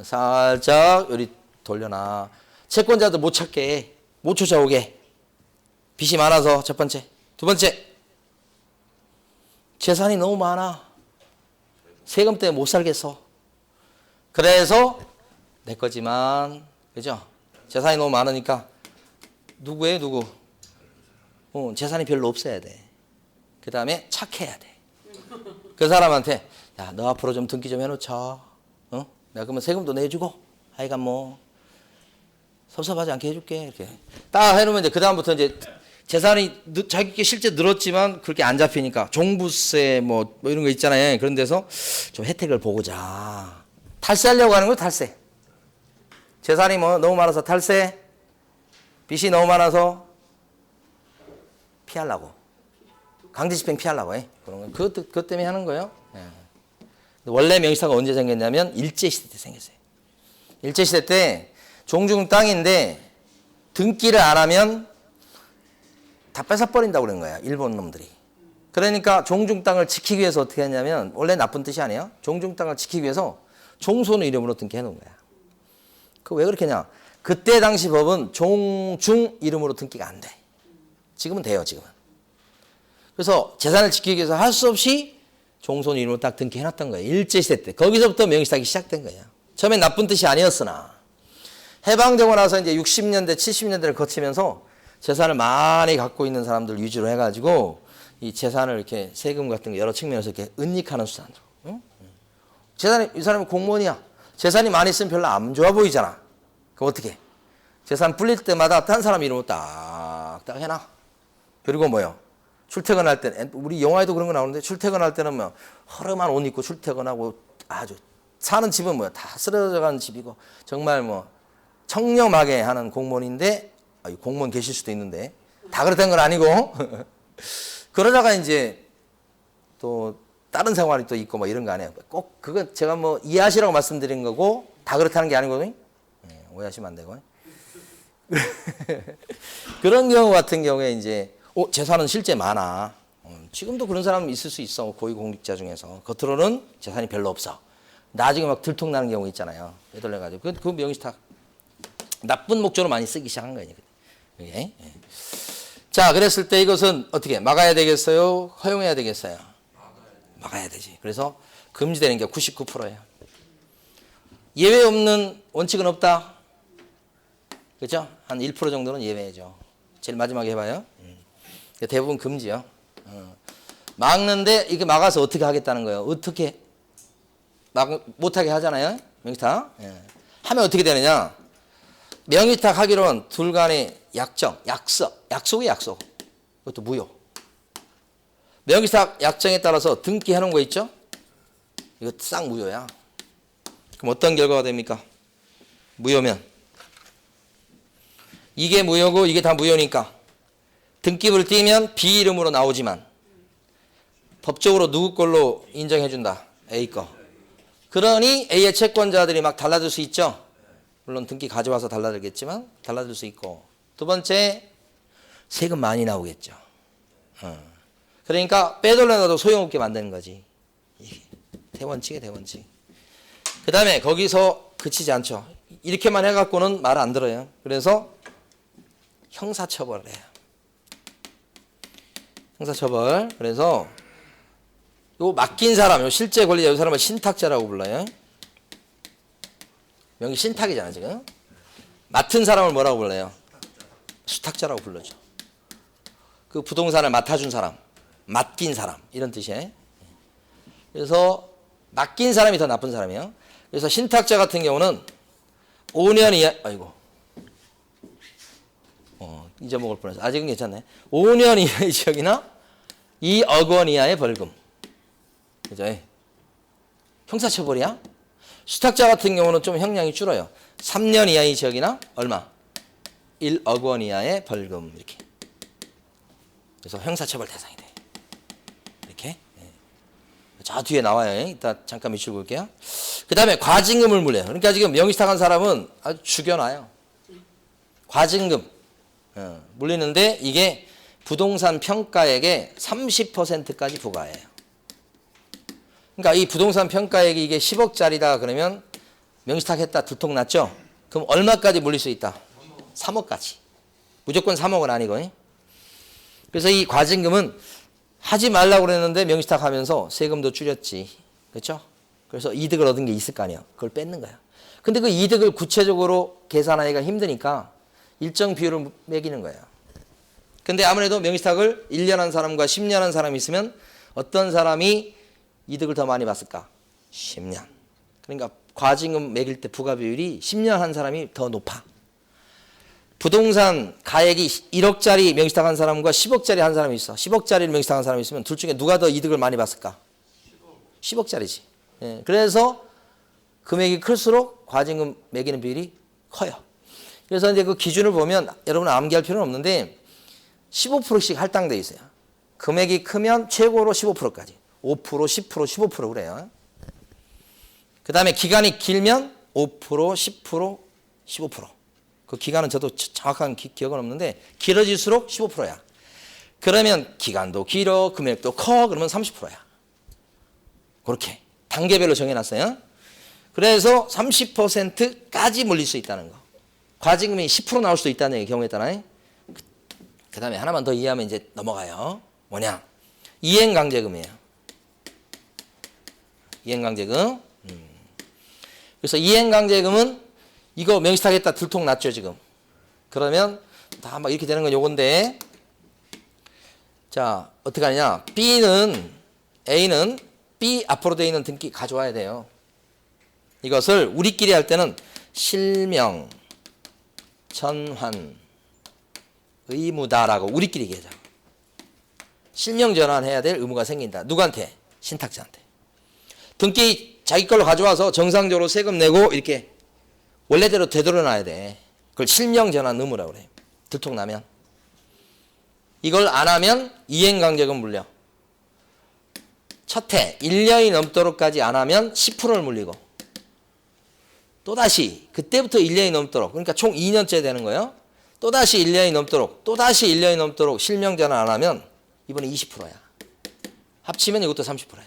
살짝 요리 돌려놔. 채권자들 못 찾게, 못 쫓아오게. 빚이 많아서 첫 번째. 두 번째, 재산이 너무 많아. 세금 때문에 못 살겠어. 그래서 내 거지만, 그죠? 재산이 너무 많으니까 누구예요, 누구? 재산이 별로 없어야 돼. 그 다음에 착해야 돼. 그 사람한테 야, 너 앞으로 좀 등기 좀 해놓자. 내가 그러면 세금도 내주고 하여간 뭐 섭섭하지 않게 해줄게. 이렇게 딱 해놓으면 이제 그 다음부터 이제 재산이 자기께 실제 늘었지만 그렇게 안 잡히니까 종부세 뭐 이런 거 있잖아요. 그런 데서 좀 혜택을 보고자 탈세하려고 하는 거예요. 탈세. 재산이 뭐 너무 많아서 탈세, 빚이 너무 많아서 피하려고, 강제집행 피하려고 해. 그런 거 그것 때문에 하는 거예요. 원래 명의신탁은 언제 생겼냐면 일제시대 때 생겼어요. 일제시대 때 종중 땅인데 등기를 안 하면 다 뺏어버린다고 그런 거야. 일본 놈들이. 그러니까 종중 땅을 지키기 위해서 어떻게 했냐면 원래 나쁜 뜻이 아니에요. 종중 땅을 지키기 위해서 종손의 이름으로 등기해 놓은 거야. 그 왜 그렇게 했냐. 그때 당시 법은 종중 이름으로 등기가 안 돼. 지금은 돼요. 지금은. 그래서 재산을 지키기 위해서 할 수 없이 종손 이름으로 딱 등기해놨던 거예요. 일제시대 때. 거기서부터 명의신탁이 시작된 거예요. 처음엔 나쁜 뜻이 아니었으나 해방되고 나서 이제 60년대, 70년대를 거치면서 재산을 많이 갖고 있는 사람들 위주로 해가지고 이 재산을 이렇게 세금 같은 거 여러 측면에서 이렇게 은닉하는 수단으로. 응? 이 사람이 공무원이야. 재산이 많이 있으면 별로 안 좋아 보이잖아. 그럼 어떻게? 재산 불릴 때마다 딴 사람 이름으로 딱딱 해놔. 그리고 뭐요? 출퇴근할 때는 우리 영화에도 그런 거 나오는데 출퇴근할 때는 뭐 허름한 옷 입고 출퇴근하고 아주 사는 집은 뭐야 다 쓰러져가는 집이고 정말 뭐 청렴하게 하는 공무원인데 공무원 계실 수도 있는데 다 그렇다는 건 아니고 그러다가 이제 또 다른 생활이 또 있고 뭐 이런 거 아니에요. 꼭 그건 제가 뭐 이해하시라고 말씀드린 거고 다 그렇다는 게 아니거든요. 오해하시면 안 되고 그런 경우 같은 경우에 이제 재산은 실제 많아. 지금도 그런 사람 있을 수 있어. 고위공직자 중에서. 겉으로는 재산이 별로 없어. 나중에 막 들통나는 경우 있잖아요. 빼돌려가지고. 그 명의신탁. 나쁜 목적으로 많이 쓰기 시작한 거예요. 예. 자, 그랬을 때 이것은 어떻게 막아야 되겠어요? 허용해야 되겠어요? 막아야 되지. 그래서 금지되는 게 99%예요. 예외 없는 원칙은 없다. 그렇죠? 한 1% 정도는 예외죠. 제일 마지막에 해봐요. 대부분 금지요. 막는데 이게 막아서 어떻게 하겠다는 거예요. 어떻게 못하게 하잖아요. 명의신탁. 하면 어떻게 되느냐. 명의신탁 하기로는 둘 간의 약정, 약속이 약속. 그것도 무효. 명의신탁 약정에 따라서 등기해 놓은 거 있죠? 이거 싹 무효야. 그럼 어떤 결과가 됩니까? 무효면. 이게 무효고 이게 다 무효니까. 등기부를 띄면 B 이름으로 나오지만 법적으로 누구 걸로 인정해 준다. A 거. 그러니 A의 채권자들이 막 달라질 수 있죠. 물론 등기 가져와서 달라들겠지만 달라들 수 있고, 두 번째 세금 많이 나오겠죠. 그러니까 빼돌려놔도 소용없게 만드는 거지. 대원칙이에요, 대원칙. 그 다음에 거기서 그치지 않죠. 이렇게만 해갖고는 말 안 들어요. 그래서 형사처벌을 해요. 형사처벌. 그래서 요 맡긴 사람, 요 실제 권리자 요 사람을 신탁자라고 불러요. 여기 신탁이잖아 지금. 맡은 사람을 뭐라고 불러요? 수탁자라고 불러죠. 그 부동산을 맡아준 사람, 맡긴 사람 이런 뜻이에요. 그래서 맡긴 사람이 더 나쁜 사람이에요. 그래서 신탁자 같은 경우는 5년 이하, 아이고, 잊어먹을 뻔했어. 아직은 괜찮네. 5년 이하의 징역이나 2억 원 이하의 벌금. 그죠? 형사처벌이야. 수탁자 같은 경우는 좀 형량이 줄어요. 3년 이하의 징역이나 얼마? 1억 원 이하의 벌금 이렇게. 그래서 형사처벌 대상이 돼. 이렇게. 저 뒤에 나와요. 이따 잠깐 밑줄 볼게요. 그 다음에 과징금을 물려요. 그러니까 지금 명의시탁한 사람은 아주 죽여놔요. 과징금 물리는데 이게 부동산 평가액의 30%까지 부과해요. 그러니까 이 부동산 평가액이 이게 10억짜리다 그러면 명의시탁했다 들통났죠? 그럼 얼마까지 물릴 수 있다? 3억까지. 무조건 3억은 아니고. 그래서 이 과징금은 하지 말라고 그랬는데 명의시탁하면서 세금도 줄였지. 그렇죠? 그래서 이득을 얻은 게 있을 거 아니에요. 그걸 뺏는 거야. 근데 그 이득을 구체적으로 계산하기가 힘드니까 일정 비율을 매기는 거예요. 근데 아무래도 명의시탁을 1년 한 사람과 10년 한 사람이 있으면 어떤 사람이 이득을 더 많이 봤을까? 10년. 그러니까 과징금 매길 때 부과 비율이 10년 한 사람이 더 높아. 부동산 가액이 1억짜리 명의시탁 한 사람과 10억짜리 한 사람이 있어. 10억짜리를 명의시탁 한 사람이 있으면 둘 중에 누가 더 이득을 많이 봤을까? 10억짜리지. 예, 그래서 금액이 클수록 과징금 매기는 비율이 커요. 그래서 이제 그 기준을 보면 여러분 암기할 필요는 없는데 15%씩 할당돼 있어요. 금액이 크면 최고로 15%까지. 5%, 10%, 15% 그래요. 그 다음에 기간이 길면 5%, 10%, 15%. 그 기간은 저도 정확한 기억은 없는데 길어질수록 15%야. 그러면 기간도 길어, 금액도 커, 그러면 30%야. 그렇게 단계별로 정해놨어요. 그래서 30%까지 물릴 수 있다는 거. 과징금이 10% 나올 수도 있다는 경우에 따라. 그 다음에 하나만 더 이해하면 이제 넘어가요. 뭐냐? 이행강제금이에요. 이행강제금. 그래서 이행강제금은 이거 명의시탁했다 들통났죠 지금. 그러면 다 막 이렇게 되는 건 요건데, 자 어떻게 하냐? A는 B 앞으로 되어 있는 등기 가져와야 돼요. 이것을 우리끼리 할 때는 실명 전환 의무다라고 우리끼리 얘기하자. 실명 전환해야 될 의무가 생긴다. 누구한테? 신탁자한테. 등기 자기 걸로 가져와서 정상적으로 세금 내고 이렇게 원래대로 되돌려놔야 돼. 그걸 실명 전환 의무라고 그래. 들통나면. 이걸 안 하면 이행강제금 물려. 첫 해 1년이 넘도록까지 안 하면 10%를 물리고, 또다시 그때부터 1년이 넘도록, 그러니까 총 2년째 되는 거예요. 또다시 1년이 넘도록, 또다시 1년이 넘도록 실명 전환 안 하면 이번에 20%야. 합치면 이것도 30%야.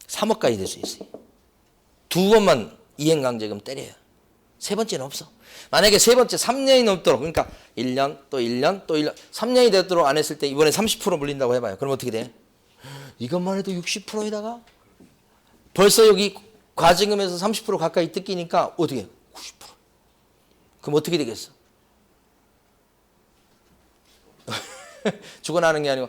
3억까지 될 수 있어요. 두 번만 이행강제금 때려요. 세 번째는 없어. 만약에 세 번째 3년이 넘도록, 그러니까 1년 또 1년 또 1년 3년이 되도록 안 했을 때 이번에 30% 물린다고 해봐요. 그럼 어떻게 돼? 이것만 해도 60%에다가 벌써 여기 과징금에서 30% 가까이 뜯기니까 어떻게 해? 90%. 그럼 어떻게 되겠어? 죽어나는 게 아니고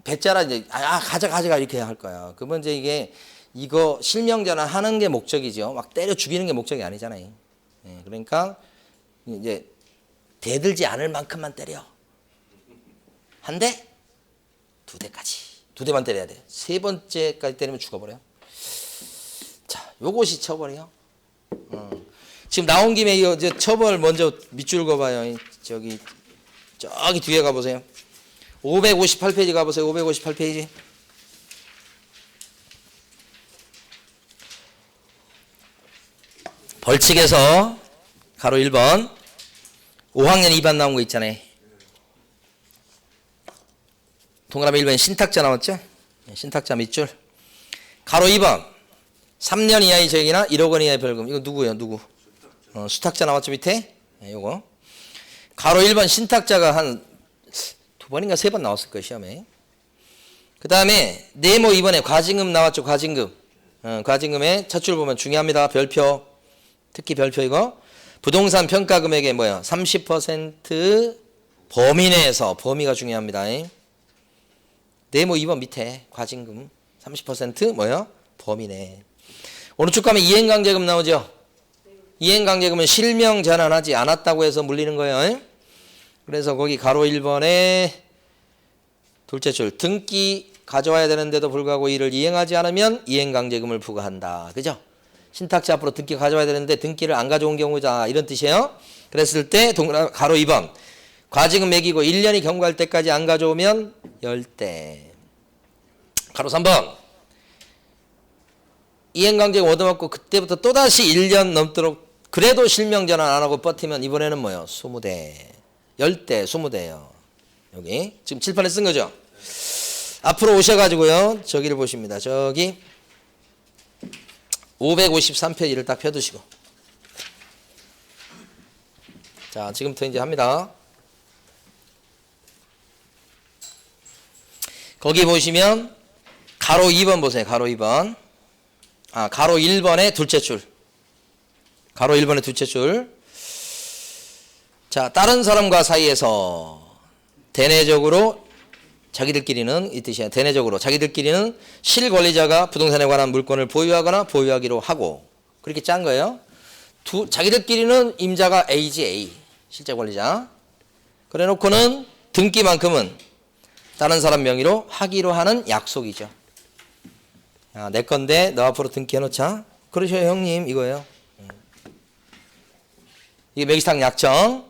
배짜라 이제 가져가 이렇게 할 거야. 그러면 이제 이거 실명 전환하는 게 목적이죠. 막 때려 죽이는 게 목적이 아니잖아요. 예, 그러니까 이제 대들지 않을 만큼만 때려. 한 대, 두 대까지. 두 대만 때려야 돼. 세 번째까지 때리면 죽어버려. 자, 요것이 처벌이요. 지금 나온 김에 이제 처벌 먼저 밑줄 그어봐요. 저기 뒤에 가보세요. 558페이지 가보세요. 558페이지. 벌칙에서 가로 1번 5학년 2반 나온 거 있잖아요. 동그라미 1번에 신탁자 나왔죠? 신탁자 밑줄. 가로 2번 3년 이하의 징역이나 1억 원 이하의 벌금. 이거 누구예요? 누구? 수탁자 나왔죠 밑에? 네, 요거. 가로 1번 신탁자가 한 2번인가 3번 나왔을 거예요 시험에. 그 다음에 네모 2번에 과징금 나왔죠. 과징금. 과징금의 첫 줄 보면 중요합니다. 별표. 특히 별표 이거. 부동산 평가 금액의 뭐야? 30% 범위 내에서. 범위가 중요합니다. 네모 2번 밑에 과징금 30% 뭐야? 범위 내. 오른쪽 가면 이행강제금 나오죠. 이행강제금은 실명 전환하지 않았다고 해서 물리는 거예요. 그래서 거기 가로 1번에 둘째 줄 등기 가져와야 되는데도 불구하고 이를 이행하지 않으면 이행강제금을 부과한다. 그죠? 신탁자 앞으로 등기 가져와야 되는데 등기를 안 가져온 경우다. 이런 뜻이에요. 그랬을 때 가로 2번 과징금 매기고 1년이 경과할 때까지 안 가져오면 10대. 가로 3번 이행강제금 얻어먹고 그때부터 또다시 1년 넘도록 그래도 실명 전환 안 하고 버티면 이번에는 뭐예요? 20대. 10대 20대예요. 여기 지금 칠판에 쓴 거죠. 앞으로 오셔가지고요. 저기를 보십니다. 저기 553페이지를 딱 펴두시고. 자, 지금부터 이제 합니다. 거기 보시면 가로 2번 보세요. 가로 2번. 가로 1번의 둘째 줄. 가로 1번의 둘째 줄. 자, 다른 사람과 사이에서 대내적으로 자기들끼리는 이 뜻이야. 대내적으로 자기들끼리는 실권리자가 부동산에 관한 물건을 보유하거나 보유하기로 하고 그렇게 짠 거예요. 자기들끼리는 임자가 A지 A. 실제 권리자. 그래 놓고는 등기만큼은 다른 사람 명의로 하기로 하는 약속이죠. 내 건데 너 앞으로 등기해 놓자. 그러셔요 형님 이거예요. 이게 명의상 약정.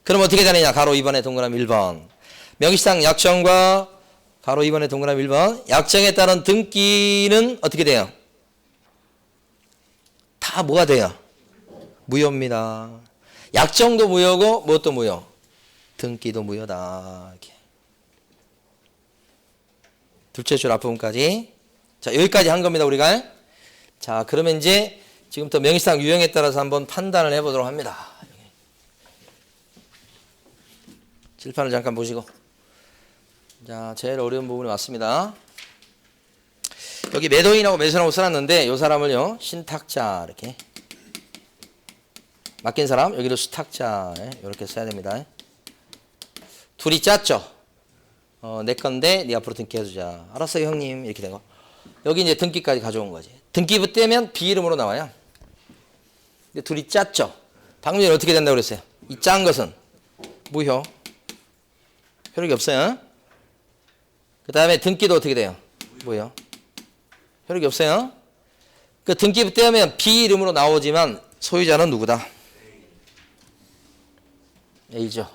그럼 어떻게 되느냐. 가로 2번에 동그라미 1번. 명의상 약정과 가로 2번에 동그라미 1번. 약정에 따른 등기는 어떻게 돼요? 다 뭐가 돼요? 무효입니다. 약정도 무효고 무엇도 무효? 등기도 무효다. 이렇게. 둘째 줄 앞부분까지. 자, 여기까지 한 겁니다, 우리가. 자, 그러면 이제 지금부터 명의상 유형에 따라서 한번 판단을 해보도록 합니다. 칠판을 잠깐 보시고. 자, 제일 어려운 부분이 왔습니다. 여기 매도인하고 매수인하고 써놨는데, 이 사람을요, 신탁자, 이렇게. 맡긴 사람, 여기도 수탁자, 이렇게 써야 됩니다. 둘이 짰죠? 내 건데, 네 앞으로 등기해주자. 알았어요, 형님. 이렇게 된 거. 여기 이제 등기까지 가져온 거지. 등기부 떼면 B 이름으로 나와요. 근데 둘이 짰죠? 방금 전에 어떻게 된다고 그랬어요? 이 짠 것은 무효. 효력이 없어요. 그 다음에 등기도 어떻게 돼요? 무효. 효력이 없어요. 그 등기부 떼면 B 이름으로 나오지만 소유자는 누구다? A죠.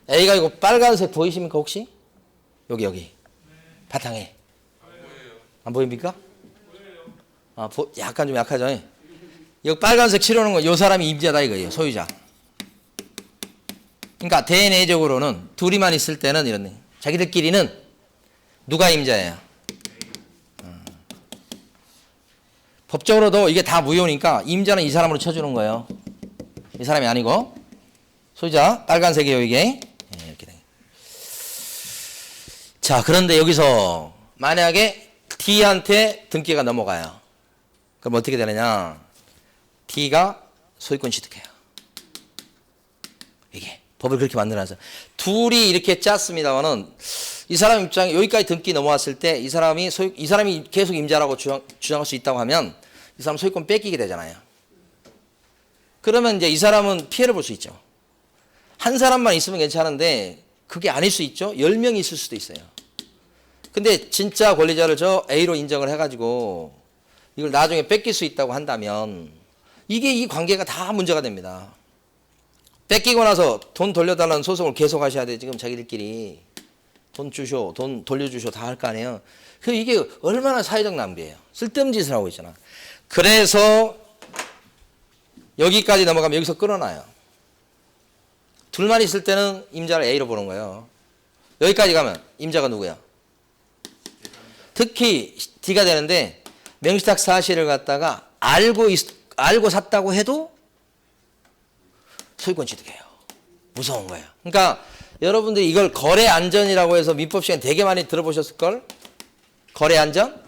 A가 이거 빨간색 보이십니까 혹시? 여기 바탕에. 안 보입니까? 약간 좀 약하죠. 여기 빨간색 칠하는 거, 이 사람이 임자다 이거예요. 소유자. 그러니까 대내적으로는 둘이만 있을 때는 이런 자기들끼리는 누가 임자예요? 법적으로도 이게 다 무효니까 임자는 이 사람으로 쳐주는 거예요. 이 사람이 아니고 소유자 빨간색이에요 이게. 이렇게 돼. 자, 그런데 여기서 만약에 D한테 등기가 넘어가요. 그럼 어떻게 되느냐? D가 소유권 취득해요. 이게 법을 그렇게 만들어놔서 둘이 이렇게 짰습니다만은 이 사람 입장에 여기까지 등기 넘어왔을 때 이 사람이 계속 임자라고 주장할 수 있다고 하면 이 사람 소유권 뺏기게 되잖아요. 그러면 이제 이 사람은 피해를 볼 수 있죠. 한 사람만 있으면 괜찮은데 그게 아닐 수 있죠. 10명이 있을 수도 있어요. 근데 진짜 권리자를 저 A로 인정을 해가지고 이걸 나중에 뺏길 수 있다고 한다면 이게 이 관계가 다 문제가 됩니다. 뺏기고 나서 돈 돌려달라는 소송을 계속 하셔야 돼요. 지금 자기들끼리 돈 주쇼, 돈 돌려주쇼 다 할 거 아니에요. 이게 얼마나 사회적 낭비예요. 쓸데없는 짓을 하고 있잖아. 그래서 여기까지 넘어가면 여기서 끊어놔요. 둘만 있을 때는 임자를 A로 보는 거예요. 여기까지 가면 임자가 누구야? 특히 D가 되는데 명시탁 사실을 갖다가 알고 샀다고 해도 소유권 취득해요. 무서운 거예요. 그러니까 여러분들이 이걸 거래 안전이라고 해서 민법 시간에 되게 많이 들어보셨을걸? 거래 안전?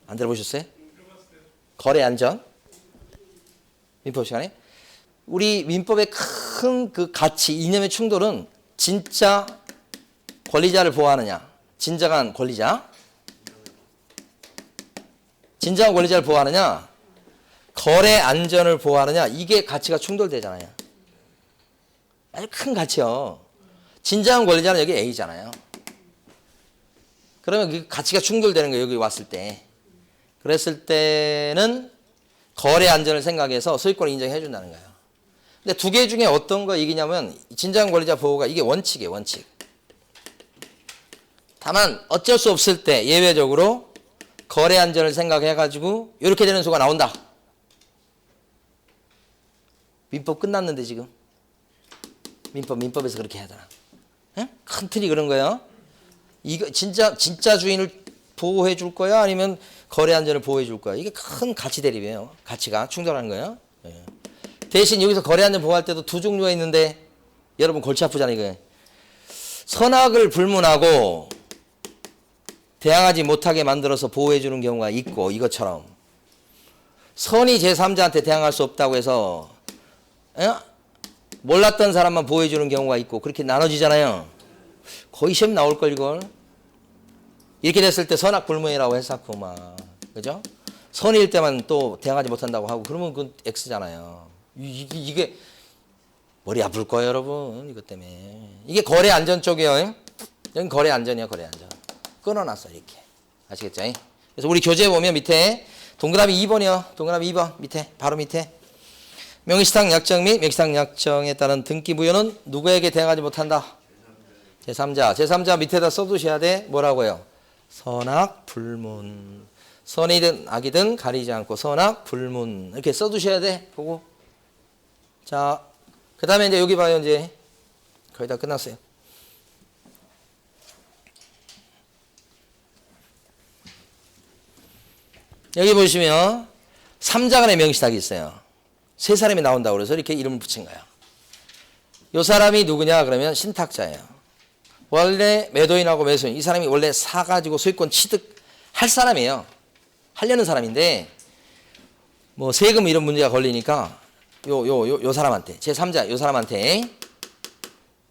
안 들어보셨어요? 거래 안전? 민법 시간에? 우리 민법의 큰 그 가치, 이념의 충돌은 진짜 권리자를 보호하느냐, 진정한 권리자, 진정한 권리자를 보호하느냐, 거래 안전을 보호하느냐, 이게 가치가 충돌되잖아요. 아주 큰 가치요. 진정한 권리자는 여기 A잖아요. 그러면 그 가치가 충돌되는 거예요. 여기 왔을 때. 그랬을 때는 거래 안전을 생각해서 소유권을 인정해 준다는 거예요. 근데 두 개 중에 어떤 거 이기냐면 진정한 권리자 보호가 이게 원칙이에요. 원칙. 다만 어쩔 수 없을 때 예외적으로 거래 안전을 생각해가지고 이렇게 되는 수가 나온다. 민법 끝났는데 지금. 민법에서 그렇게 해야 되나? 응? 큰 틀이 그런 거예요. 이거 진짜 주인을 보호해 줄 거야? 아니면 거래 안전을 보호해 줄 거야? 이게 큰 가치 대립이에요. 가치가 충돌하는 거예요. 예. 대신 여기서 거래 안전 보호할 때도 두 종류가 있는데 여러분 골치 아프잖아요. 이거. 선악을 불문하고 대항하지 못하게 만들어서 보호해 주는 경우가 있고 이것처럼 선이 제3자한테 대항할 수 없다고 해서 몰랐던 사람만 보호해 주는 경우가 있고 그렇게 나눠지잖아요. 거의 시험 나올걸 이걸. 이렇게 됐을 때 선악불문이라고 했었고 막 그죠? 선일 때만 또 대항하지 못한다고 하고 그러면 그건 X잖아요. 이게 머리 아플 거예요 여러분. 이것 때문에. 이게 거래 안전 쪽이에요. 여기 거래 안전이에요. 거래 안전. 끊어놨어 이렇게. 아시겠죠? 그래서 우리 교재에 보면 밑에 동그라미 2번이요. 동그라미 2번 밑에 바로 밑에 명의시탁 약정 및 명의시탁 약정에 따른 등기 부여는 누구에게 대항하지 못한다? 제3자. 제3자 밑에다 써두셔야 돼. 뭐라고요? 선악불문. 선이든 악이든 가리지 않고 선악불문 이렇게 써두셔야 돼. 보고. 자, 그 다음에 이제 여기 봐요. 이제 거의 다 끝났어요. 여기 보시면 3자 간의 명의시탁이 있어요. 세 사람이 나온다고 그래서 이렇게 이름을 붙인 거야. 이 사람이 누구냐 그러면 신탁자예요. 원래 매도인하고 매수인 이 사람이 원래 사가지고 소유권 취득할 사람이에요. 하려는 사람인데 뭐 세금 이런 문제가 걸리니까 요 사람한테 제3자 요 사람한테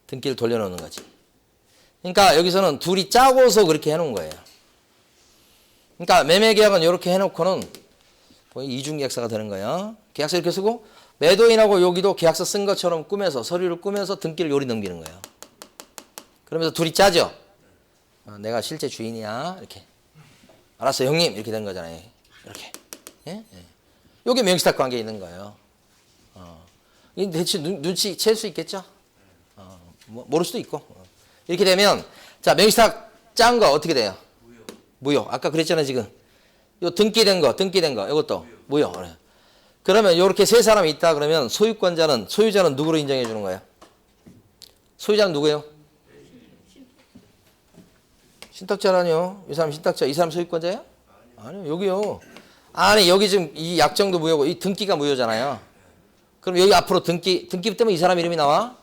등기를 돌려놓는 거지. 그러니까 여기서는 둘이 짜고서 그렇게 해놓은 거예요. 그러니까 매매계약은 이렇게 해놓고는 이중계약서가 되는 거예요. 계약서 이렇게 쓰고 매도인하고 여기도 계약서 쓴 것처럼 꾸며서 서류를 꾸며서 등기를 요리 넘기는 거예요. 그러면서 둘이 짜죠. 내가 실제 주인이야 이렇게. 알았어 형님 이렇게 되는 거잖아요. 이렇게. 예? 이게 명의시탁 관계에 있는 거예요. 대체 눈치 챌 수 있겠죠? 모를 수도 있고. 이렇게 되면 자 명의시탁 짠 거 어떻게 돼요? 무효. 아까 그랬잖아요 지금. 요 등기된 거 이것도 무효. 그러면 이렇게 세 사람이 있다 그러면 소유자는 누구로 인정해 주는 거예요? 소유자는 누구예요? 신탁자라뇨. 이 사람 신탁자, 이 사람 소유권자예요? 아니요, 여기요. 아니 여기 지금 이 약정도 무효고 이 등기가 무효잖아요. 그럼 여기 앞으로 등기 때문에 이 사람 이름이 나와?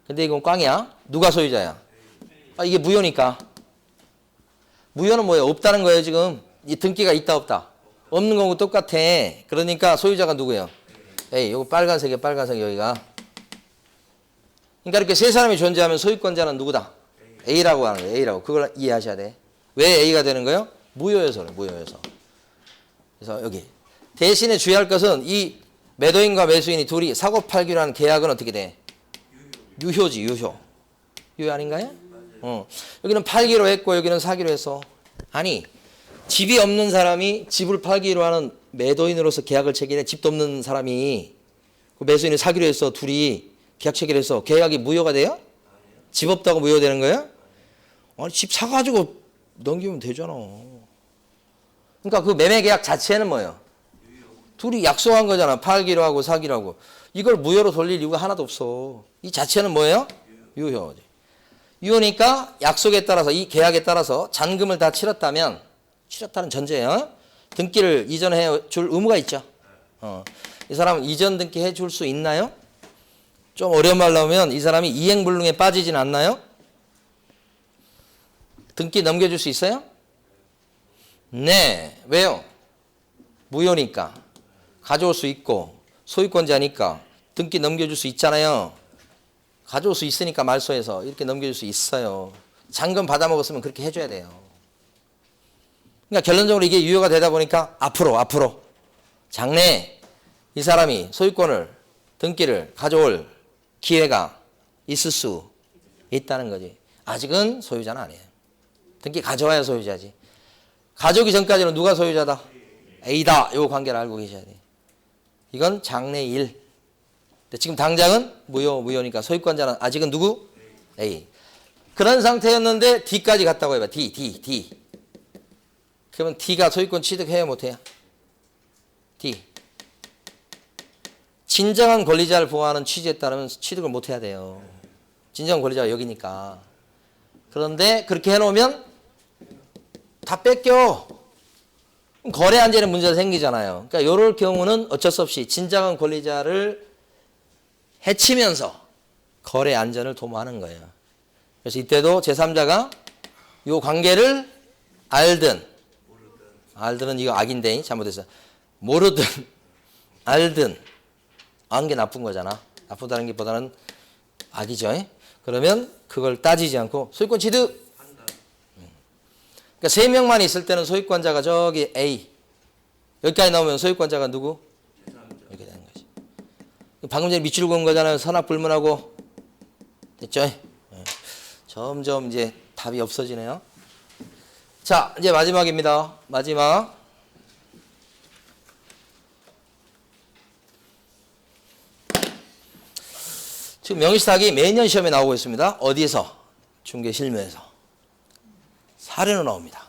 근데 이건 꽝이야. 누가 소유자야? 이게 무효니까. 무효는 뭐예요? 없다는 거예요 지금. 이 등기가 있다 없다? 없는 거고 똑같아. 그러니까 소유자가 누구예요? 에이, 요거 빨간색이에요. 빨간색 여기가. 그러니까 이렇게 세 사람이 존재하면 소유권자는 누구다? A라고 하는 거예요. A라고. 그걸 이해하셔야 돼. 왜 A가 되는 거예요? 무효여서 그래. 무효여서. 그래서 여기 대신에 주의할 것은 이 매도인과 매수인이 둘이 사고 팔기로 하는 계약은 어떻게 돼? 유효지. 유효 아닌가요? 여기는 팔기로 했고 여기는 사기로 했어. 아니 집이 없는 사람이 집을 팔기로 하는 매도인으로서 계약을 체결해. 집도 없는 사람이 그 매수인을 사기로 해서 둘이 계약 체결해서 계약이 무효가 돼요? 집 없다고 무효되는 거예요? 아니 집 사가지고 넘기면 되잖아. 그러니까 그 매매 계약 자체는 뭐예요? 둘이 약속한 거잖아. 팔기로 하고 사기로 하고. 이걸 무효로 돌릴 이유가 하나도 없어. 이 자체는 뭐예요? 유효. 유효니까 약속에 따라서 이 계약에 따라서 잔금을 다 치렀다면 치렀다는 전제예요. 등기를 이전해 줄 의무가 있죠. 이 사람은 이전 등기 해 줄 수 있나요? 좀 어려운 말로 하면 이 사람이 이행불능에 빠지진 않나요? 등기 넘겨줄 수 있어요? 네. 왜요? 무효니까. 가져올 수 있고 소유권자니까 등기 넘겨줄 수 있잖아요. 가져올 수 있으니까 말소해서 이렇게 넘겨줄 수 있어요. 잔금 받아먹었으면 그렇게 해줘야 돼요. 그러니까 결론적으로 이게 유효가 되다 보니까 앞으로 장래에 이 사람이 소유권을 등기를 가져올 기회가 있을 수 있다는 거지. 아직은 소유자는 아니에요. 등기 가져와야 소유자지. 가져오기 전까지는 누가 소유자다? A다. 요 관계를 알고 계셔야 돼요. 이건 장래 일. 지금 당장은 무효니까 소유권자는 아직은 누구? A. 그런 상태였는데 D까지 갔다고 해봐. D. 그러면 D가 소유권 취득해야 못해요? D. 진정한 권리자를 보호하는 취지에 따르면 취득을 못해야 돼요. 진정한 권리자가 여기니까. 그런데 그렇게 해놓으면 다 뺏겨. 거래 안전에 문제가 생기잖아요. 그러니까 이럴 경우는 어쩔 수 없이 진정한 권리자를 해치면서 거래 안전을 도모하는 거예요. 그래서 이때도 제3자가 이 관계를 알든 이거 악인데 잘못했어. 모르든 알든 안 게 나쁜 거잖아. 나쁘다는 게 보다는 악이죠. 그러면 그걸 따지지 않고 소유권 취득. 그러니까 3명만 있을 때는 소유권자가 저기 A. 여기까지 나오면 소유권자가 누구? 이렇게 되는 거지. 방금 전에 밑줄 그은 거잖아요. 선악불문하고. 됐죠? 점점 이제 답이 없어지네요. 자, 이제 마지막입니다. 마지막. 지금 명의시탁이 매년 시험에 나오고 있습니다. 어디에서? 중개실무에서. 사례로 나옵니다.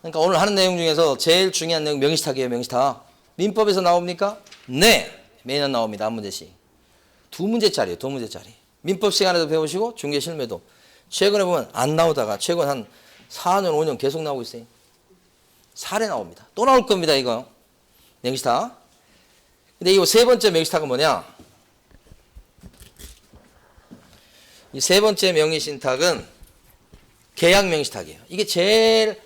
그러니까 오늘 하는 내용 중에서 제일 중요한 내용 명의시탁이에요. 명의시탁. 민법에서 나옵니까? 네. 매년 나옵니다. 한 문제씩. 2문제짜리예요. 2문제짜리. 민법 시간에도 배우시고 중개실무에도. 최근에 보면 안 나오다가 최근 한 4년, 5년 계속 나오고 있어요. 사례 나옵니다. 또 나올 겁니다. 이거. 명의시탁. 근데 이거 세 번째 명의시탁은 뭐냐? 이 세 번째 명의신탁은 계약 명의신탁이에요. 이게 제일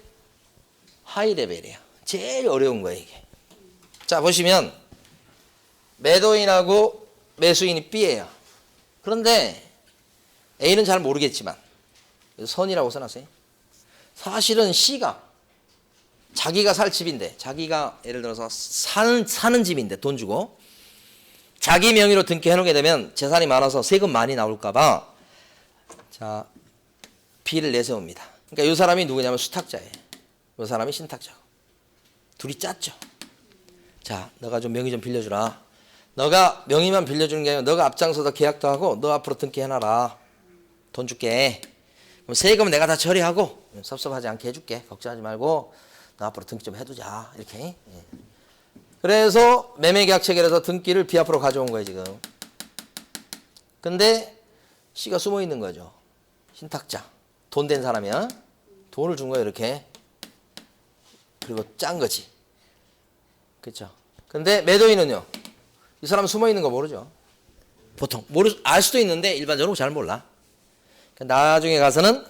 하이 레벨이에요. 제일 어려운 거예요, 이게. 자, 보시면 매도인하고 매수인이 B예요. 그런데 A는 잘 모르겠지만 선이라고 써놨어요. 사실은 C가 자기가 살 집인데, 자기가 예를 들어서 사는 집인데 돈 주고 자기 명의로 등기해놓게 되면 재산이 많아서 세금 많이 나올까 봐 자, B를 내세웁니다. 그러니까 이 사람이 누구냐면 수탁자예요. 이 사람이 신탁자고. 둘이 짰죠. 자, 너가 좀 명의 좀 빌려주라. 너가 명의만 빌려주는 게 아니라 너가 앞장서서 계약도 하고 너 앞으로 등기해놔라. 돈 줄게. 그럼 세금은 내가 다 처리하고 섭섭하지 않게 해줄게. 걱정하지 말고 너 앞으로 등기 좀 해두자. 이렇게. 그래서 매매계약 체결해서 등기를 B 앞으로 가져온 거예요, 지금. 근데 C가 숨어 있는 거죠. 신탁자. 돈 된 사람이야. 돈을 준 거예요, 이렇게. 그리고 짠 거지. 그렇죠. 근데 매도인은요. 이 사람 숨어 있는 거 모르죠. 보통 알 수도 있는데 일반적으로 잘 몰라. 나중에 가서는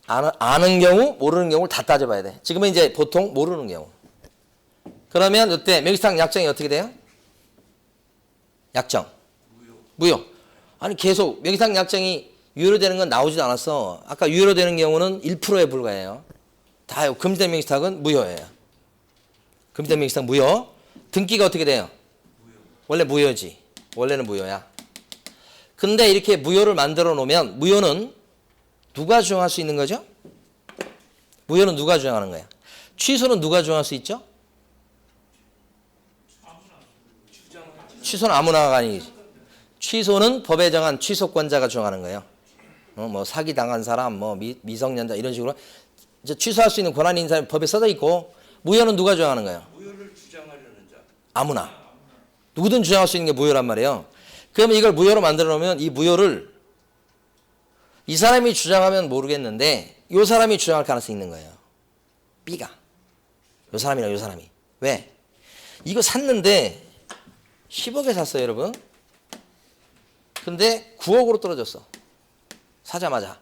아는 경우, 모르는 경우를 다 따져봐야 돼. 지금은 이제 보통 모르는 경우. 그러면 이때 명의신탁 약정이 어떻게 돼요? 약정. 무효. 아니 계속 명의신탁 약정이 유효되는 건 나오지도 않았어. 아까 유효되는 경우는 1%에 불과해요. 다요. 금지된 명의신탁은 무효예요. 금지된 명의신탁 무효. 등기가 어떻게 돼요? 원래 무효지. 원래는 무효야. 근데 이렇게 무효를 만들어 놓으면 무효는 누가 주장할 수 있는 거죠? 무효는 누가 주장하는 거야? 취소는 누가 주장할 수 있죠? 취소는 아무나가 아니지. 취소는 법에 정한 취소권자가 주장하는 거예요. 뭐 사기 당한 사람, 뭐 미성년자 이런 식으로 이제 취소할 수 있는 권한이 있는 사람이 법에 써져 있고 무효는 누가 주장하는 거예요? 무효를 주장하려는 자. 아무나. 누구든 주장할 수 있는 게 무효란 말이에요. 그러면 이걸 무효로 만들어 놓으면 이 무효를 이 사람이 주장하면 모르겠는데 이 사람이 주장할 가능성이 있는 거예요. B가. 이 사람이랑 이 사람이. 왜? 이거 샀는데 10억에 샀어요, 여러분. 근데 9억으로 떨어졌어. 사자마자.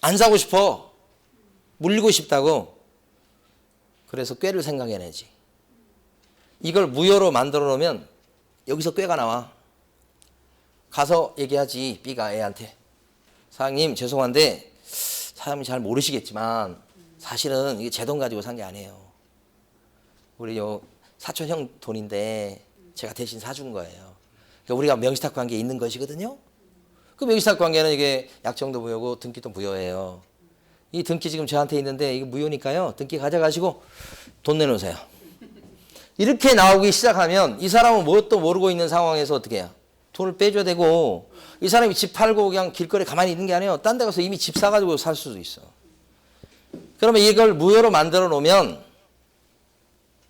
안 사고 싶어. 물리고 싶다고. 그래서 꾀를 생각해내지. 이걸 무효로 만들어 놓으면 여기서 꾀가 나와. 가서 얘기하지. B가 A한테. 사장님 죄송한데 사장님이 잘 모르시겠지만 사실은 이게 제 돈 가지고 산 게 아니에요. 우리 요 사촌 형 돈인데 제가 대신 사준 거예요. 그러니까 우리가 명의탁 관계에 있는 것이거든요. 그 명의탁 관계는 이게 약정도 무효고 등기도 무효예요. 이 등기 지금 저한테 있는데 이게 무효니까요. 등기 가져가시고 돈 내놓으세요. 이렇게 나오기 시작하면 이 사람은 뭣도 모르고 있는 상황에서 어떻게 해요? 돈을 빼줘야 되고 이 사람이 집 팔고 그냥 길거리에 가만히 있는 게 아니에요. 딴 데 가서 이미 집 사가지고 살 수도 있어. 그러면 이걸 무효로 만들어 놓으면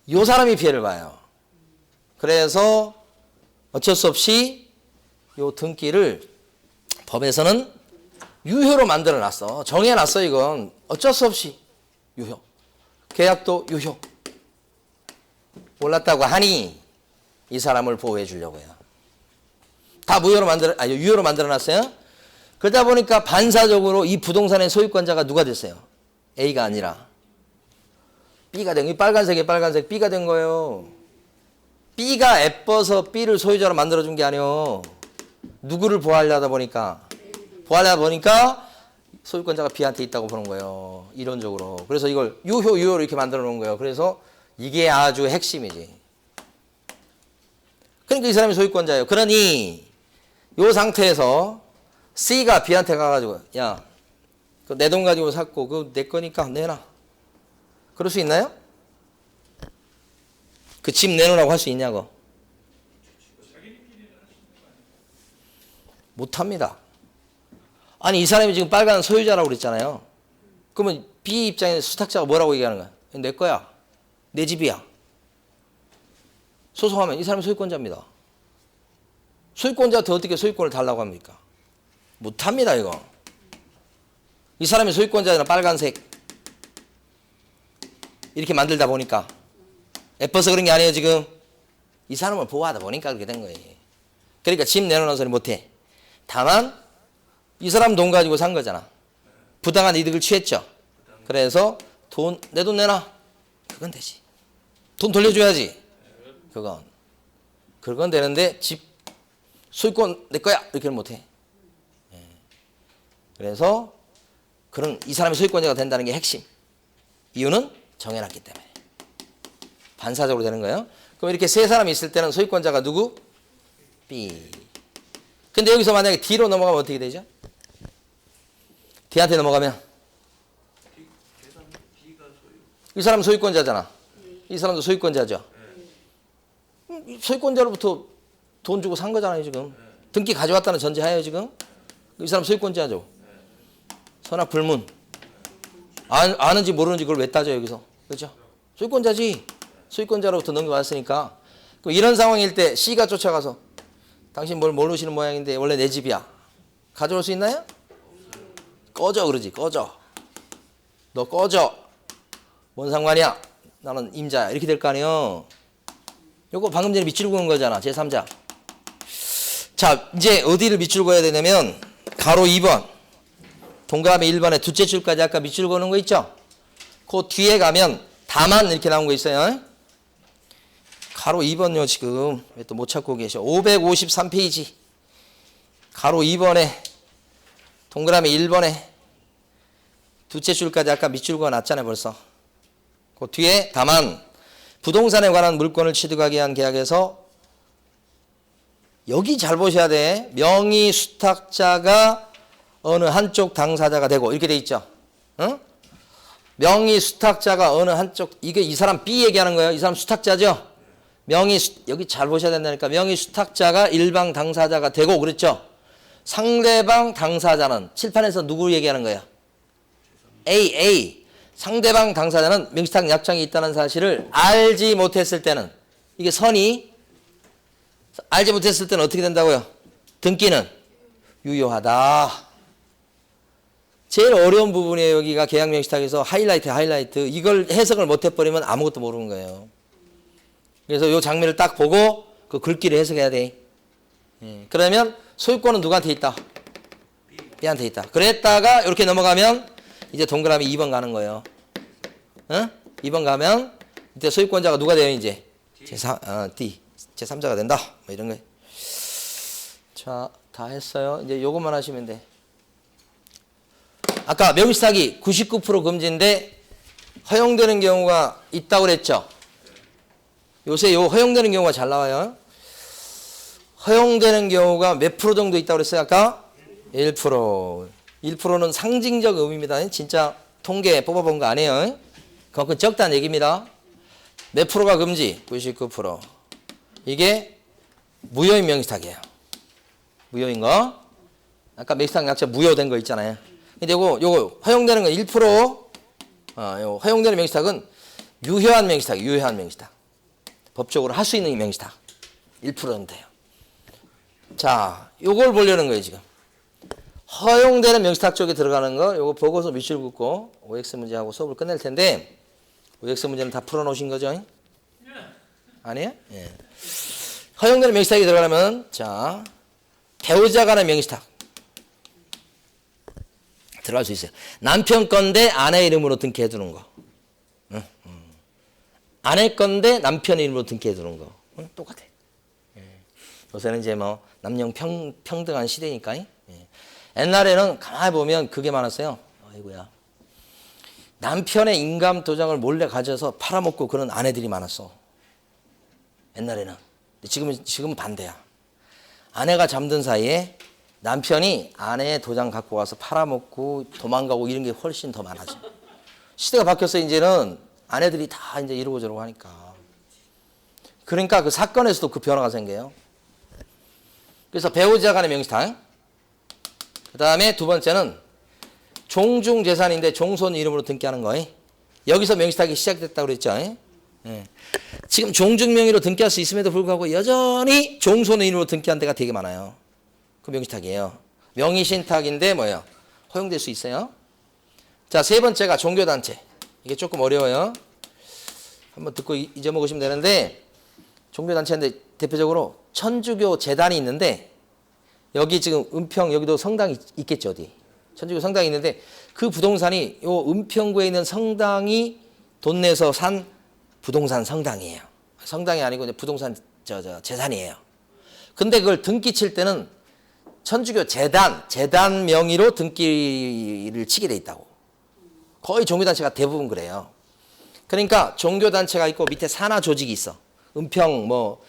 이 사람이 피해를 봐요. 그래서 어쩔 수 없이 이 등기를 법에서는 유효로 만들어 놨어. 정해 놨어. 이건 어쩔 수 없이 유효. 계약도 유효. 몰랐다고 하니 이 사람을 보호해 주려고요. 다 유효로 만들어 놨어요. 그러다 보니까 반사적으로 이 부동산의 소유권자가 누가 됐어요? A가 아니라 B가 된 거예요. 빨간색이 빨간색 B가 된 거예요. B가 예뻐서 B를 소유자로 만들어준 게 아니에요. 누구를 보호하려다 보니까 소유권자가 B한테 있다고 보는 거예요. 이론적으로. 그래서 이걸 유효로 이렇게 만들어 놓은 거예요. 그래서 이게 아주 핵심이지. 그러니까 이 사람이 소유권자예요. 그러니 이 상태에서 C가 B한테 가가지고 야, 내 돈 가지고 샀고 그거 내 거니까 내놔. 그럴 수 있나요? 그 집 내놓으라고 할 수 있냐고. 못합니다. 아니 이 사람이 지금 빨간 소유자라고 그랬잖아요. 그러면 B 입장에서 수탁자가 뭐라고 얘기하는 거야? 내 거야. 내 집이야. 소송하면 이 사람이 소유권자입니다. 소유권자한테 어떻게 소유권을 달라고 합니까? 못합니다 이거. 이 사람이 소유권자는 빨간색 이렇게 만들다 보니까 예뻐서 그런 게 아니에요. 지금 이 사람을 보호하다 보니까 그렇게 된 거예요. 그러니까 집 내놓는 소리 못해. 다만 이 사람 돈 가지고 산 거잖아. 부당한 이득을 취했죠. 그래서 내 돈 내놔. 그건 되지. 돈 돌려줘야지. 그건 되는데 집 소유권 내 거야 이렇게는 못해. 그래서 이 사람이 소유권자가 된다는 게 핵심. 이유는 정해놨기 때문에. 반사적으로 되는 거예요. 그럼 이렇게 세 사람이 있을 때는 소유권자가 누구? B. 근데 여기서 만약에 D로 넘어가면 어떻게 되죠? D한테 넘어가면 이 사람은 소유권자잖아. 이 사람도 소유권자죠. 소유권자로부터 돈 주고 산 거잖아요 지금. 등기 가져왔다는 전제하에요 지금. 이 사람 소유권자죠. 선악불문. 아는지 모르는지 그걸 왜 따져 여기서. 그렇죠? 소유권자지. 소유권자로부터 넘겨왔으니까. 그럼 이런 상황일 때 C가 쫓아가서 당신 뭘 모르시는 모양인데 원래 내 집이야. 가져올 수 있나요? 꺼져 그러지. 꺼져. 너 꺼져. 뭔 상관이야. 나는 임자야. 이렇게 될 거 아니에요. 요거 방금 전에 밑줄 그은 거잖아. 제3자. 자 이제 어디를 밑줄 그어야 되냐면 가로 2번. 동그라미 1번에 둘째 줄까지 아까 밑줄 그는 거 있죠? 그 뒤에 가면 다만 이렇게 나온 거 있어요. 가로 2번요 지금 왜 또 못 찾고 계셔. 553페이지 가로 2번에 동그라미 1번에 둘째 줄까지 아까 밑줄 그어 놨잖아요 벌써. 그 뒤에 다만 부동산에 관한 물건을 취득하기 위한 계약에서 여기 잘 보셔야 돼. 명의 수탁자가 어느 한쪽 당사자가 되고 이렇게 돼 있죠. 응? 명의 수탁자가 어느 한쪽 이게 이 사람 B 얘기하는 거예요. 이 사람 수탁자죠. 여기 잘 보셔야 된다니까. 명의 수탁자가 일방 당사자가 되고 그랬죠. 상대방 당사자는 칠판에서 누구 얘기하는 거예요? A. 상대방 당사자는 명의수탁 약정이 있다는 사실을 알지 못했을 때는 이게 선이 알지 못했을 때는 어떻게 된다고요? 등기는 유효하다. 제일 어려운 부분이에요. 여기가 계약명시탁에서 하이라이트. 이걸 해석을 못해버리면 아무것도 모르는 거예요. 그래서 이 장면을 딱 보고 그 글귀를 해석해야 돼. 그러면 소유권은 누구한테 있다? B한테 있다. 그랬다가 이렇게 넘어가면 이제 동그라미 2번 가는 거예요. 2번 가면 이때 소유권자가 누가 돼요? 이제 D, 제3자가 된다. 뭐 이런 거예요. 자, 다 했어요. 이제 요것만 하시면 돼. 아까 명시탁이 99% 금지인데 허용되는 경우가 있다고 그랬죠. 요새 요 허용되는 경우가 잘 나와요. 허용되는 경우가 몇 프로 정도 있다고 그랬어요? 아까 1%. 1%는 상징적 의미입니다. 진짜 통계 뽑아본 거 아니에요. 그만큼 적다는 얘기입니다. 몇 프로가 금지? 99%. 이게 무효인 명시탁이에요. 무효인 거. 아까 명시탁 약자 무효된 거 있잖아요. 근데 요거 허용되는 건 1%. 요 허용되는 명시탁은 유효한 명시탁. 법적으로 할 수 있는 명시탁. 1%는 돼요. 자, 요걸 보려는 거예요, 지금. 허용되는 명시탁 쪽에 들어가는 거, 요거 보고서 밑줄 긋고 OX 문제하고 수업을 끝낼 텐데, OX 문제는 다 풀어놓으신 거죠? 아니에요? 예. 허용되는 명시탁에 들어가려면, 자, 배우자 간의 명시탁. 들어갈 수 있어요. 남편 건데 아내 이름으로 등기해두는 거. 아내 건데 남편 이름으로 등기해두는 거. 똑같아. 요새는 이제 뭐 남녀 평등한 시대니까. 옛날에는 가만히 보면 그게 많았어요. 아이고야. 남편의 인감 도장을 몰래 가져서 팔아먹고 그런 아내들이 많았어. 옛날에는. 지금은 반대야. 아내가 잠든 사이에 남편이 아내의 도장 갖고 와서 팔아먹고 도망가고 이런 게 훨씬 더 많아져. 시대가 바뀌어서 이제는 아내들이 다 이제 이러고 저러고 하니까. 그러니까 그 사건에서도 그 변화가 생겨요. 그래서 배우자 간의 명시탁. 그 다음에 두 번째는 종중재산인데 종손 이름으로 등기하는 거. 여기서 명시탁이 시작됐다고 그랬죠. 지금 종중명의로 등기할 수 있음에도 불구하고 여전히 종손 이름으로 등기한 데가 되게 많아요. 그 명시탁이에요. 명의신탁인데 뭐예요? 허용될 수 있어요. 자, 세 번째가 종교단체. 이게 조금 어려워요. 한번 듣고 잊어먹으시면 되는데, 종교단체인데 대표적으로 천주교 재단이 있는데, 여기 지금 은평 여기도 성당이 있겠죠, 어디? 천주교 성당이 있는데 그 부동산이 요 은평구에 있는 성당이 돈 내서 산 부동산 성당이에요. 성당이 아니고 이제 부동산 재산이에요. 근데 그걸 등기 칠 때는 천주교 재단 명의로 등기를 치게 돼 있다고. 거의 종교단체가 대부분 그래요. 그러니까 종교단체가 있고 밑에 산하 조직이 있어. 은평 뭐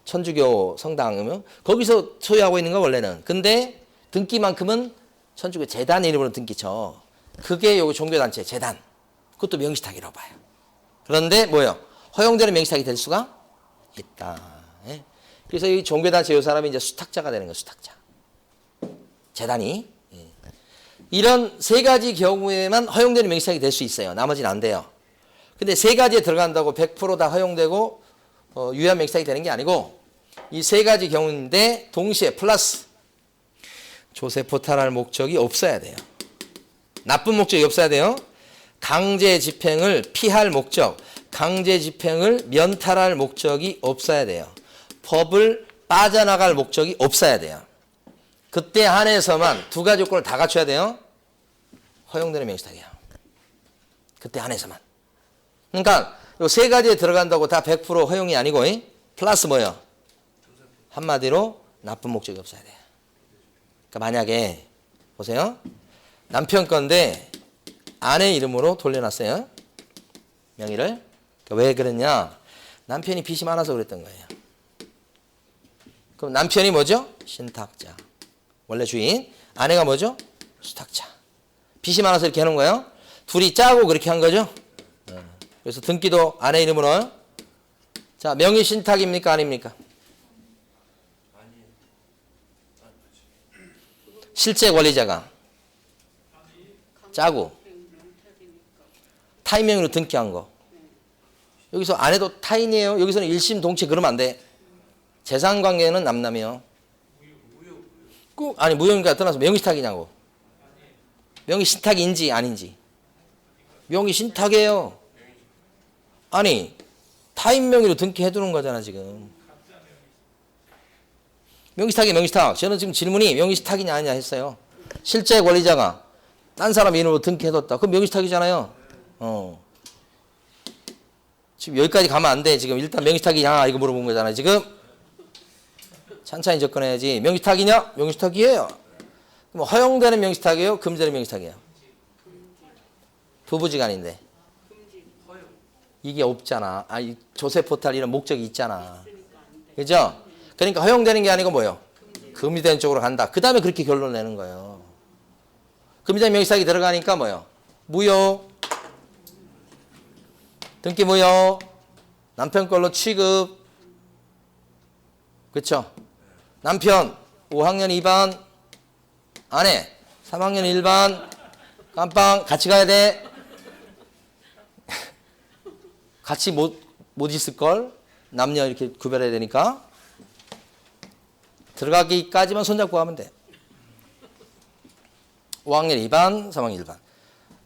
천주교 성당이면 거기서 소유하고 있는 거 원래는. 근데 등기만큼은 천주교 재단 이름으로 등기 쳐. 그게 요거 종교단체 재단. 그것도 명시탁이라고 봐요. 그런데 뭐예요? 허용되는 명시탁이 될 수가 있다. 예? 그래서 이 종교단체 요 사람이 이제 수탁자가 되는 거예요. 수탁자. 재단이. 예. 이런 세 가지 경우에만 허용되는 명시탁이 될 수 있어요. 나머지는 안 돼요. 근데 세 가지에 들어간다고 100% 다 허용되고 유효한 명시탁이 되는 게 아니고 이 세 가지 경우인데 동시에 플러스 조세포탈할 목적이 없어야 돼요. 나쁜 목적이 없어야 돼요. 강제 집행을 피할 목적, 강제 집행을 면탈할 목적이 없어야 돼요. 법을 빠져나갈 목적이 없어야 돼요. 그때 한해서만 두 가지 요건을 다 갖춰야 돼요. 허용되는 명시탁이에요. 그때 한해서만. 그러니까 요 세 가지에 들어간다고 다 100% 허용이 아니고 플러스 뭐예요? 한마디로 나쁜 목적이 없어야 돼요. 그러니까 만약에 보세요. 남편 건데 아내 이름으로 돌려놨어요. 명의를. 그러니까 왜 그랬냐? 남편이 빚이 많아서 그랬던 거예요. 그럼 남편이 뭐죠? 신탁자. 원래 주인. 아내가 뭐죠? 수탁자. 빚이 많아서 이렇게 해놓은 거예요. 둘이 짜고 그렇게 한 거죠. 그래서 등기도 아내 이름으로. 자, 명의 신탁입니까? 아닙니까? 실제 권리자가 짜고 타인 명의로 등기한 거. 여기서 안 해도 타인이에요. 여기서는 일심 동체 그러면 안 돼. 재산관계는 남남이요. 아니 무효니까 떠나서 명의신탁이냐고. 명의신탁인지 아닌지. 명의신탁이에요. 아니 타인 명의로 등기해두는 거잖아 지금. 명의신탁이 명의신탁. 저는 지금 질문이 명의신탁이냐 아니냐 했어요. 실제 권리자가 딴 사람 이름으로 등기해뒀다. 그럼 명의신탁이잖아요. 지금 여기까지 가면 안 돼. 지금 일단 명의신탁이냐 이거 물어본 거잖아요. 지금 찬찬히 접근해야지. 명의신탁이냐? 명의신탁이에요. 그럼 허용되는 명의신탁이에요? 금지되는 명의신탁이에요? 부부지간인데 이게 없잖아. 아니 조세 포탈 이런 목적이 있잖아. 그죠? 그러니까 허용되는 게 아니고 뭐예요? 금지되는 쪽으로 간다. 그 다음에 그렇게 결론을 내는 거예요. 금지된 명의신탁이 들어가니까 뭐예요? 무효. 등기 무효. 남편 걸로 취급. 그쵸? 남편 5학년 2반, 아내 3학년 1반, 깜빵 같이 가야 돼. 같이 못 있을걸? 남녀 이렇게 구별해야 되니까. 들어가기까지만 손잡고 하면 돼. 5학년 2반, 3학년 1반.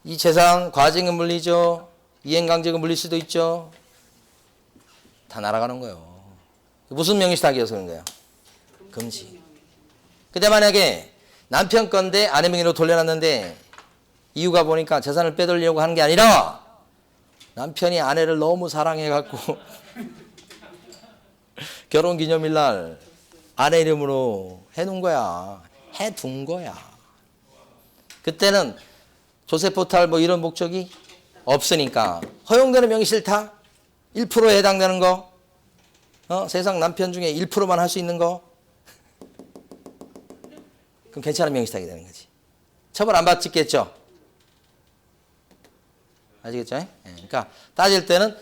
이 재산 과징금 물리죠. 이행강제금 물릴 수도 있죠. 다 날아가는 거예요. 무슨 명의신탁이어서 그런 거예요? 금지. 근데 만약에 남편 건데 아내 명의로 돌려놨는데 이유가 보니까 재산을 빼돌리려고 하는 게 아니라 남편이 아내를 너무 사랑해갖고 결혼기념일 날 아내 이름으로 해놓은 거야. 해둔 거야. 그때는 조세포탈 뭐 이런 목적이 없으니까 허용되는 명의신탁 1%에 해당되는 거 세상 남편 중에 1%만 할 수 있는 거 그럼 괜찮은 명의신탁이 되는 거지. 처벌 안 받겠죠? 아시겠죠? 그러니까 따질 때는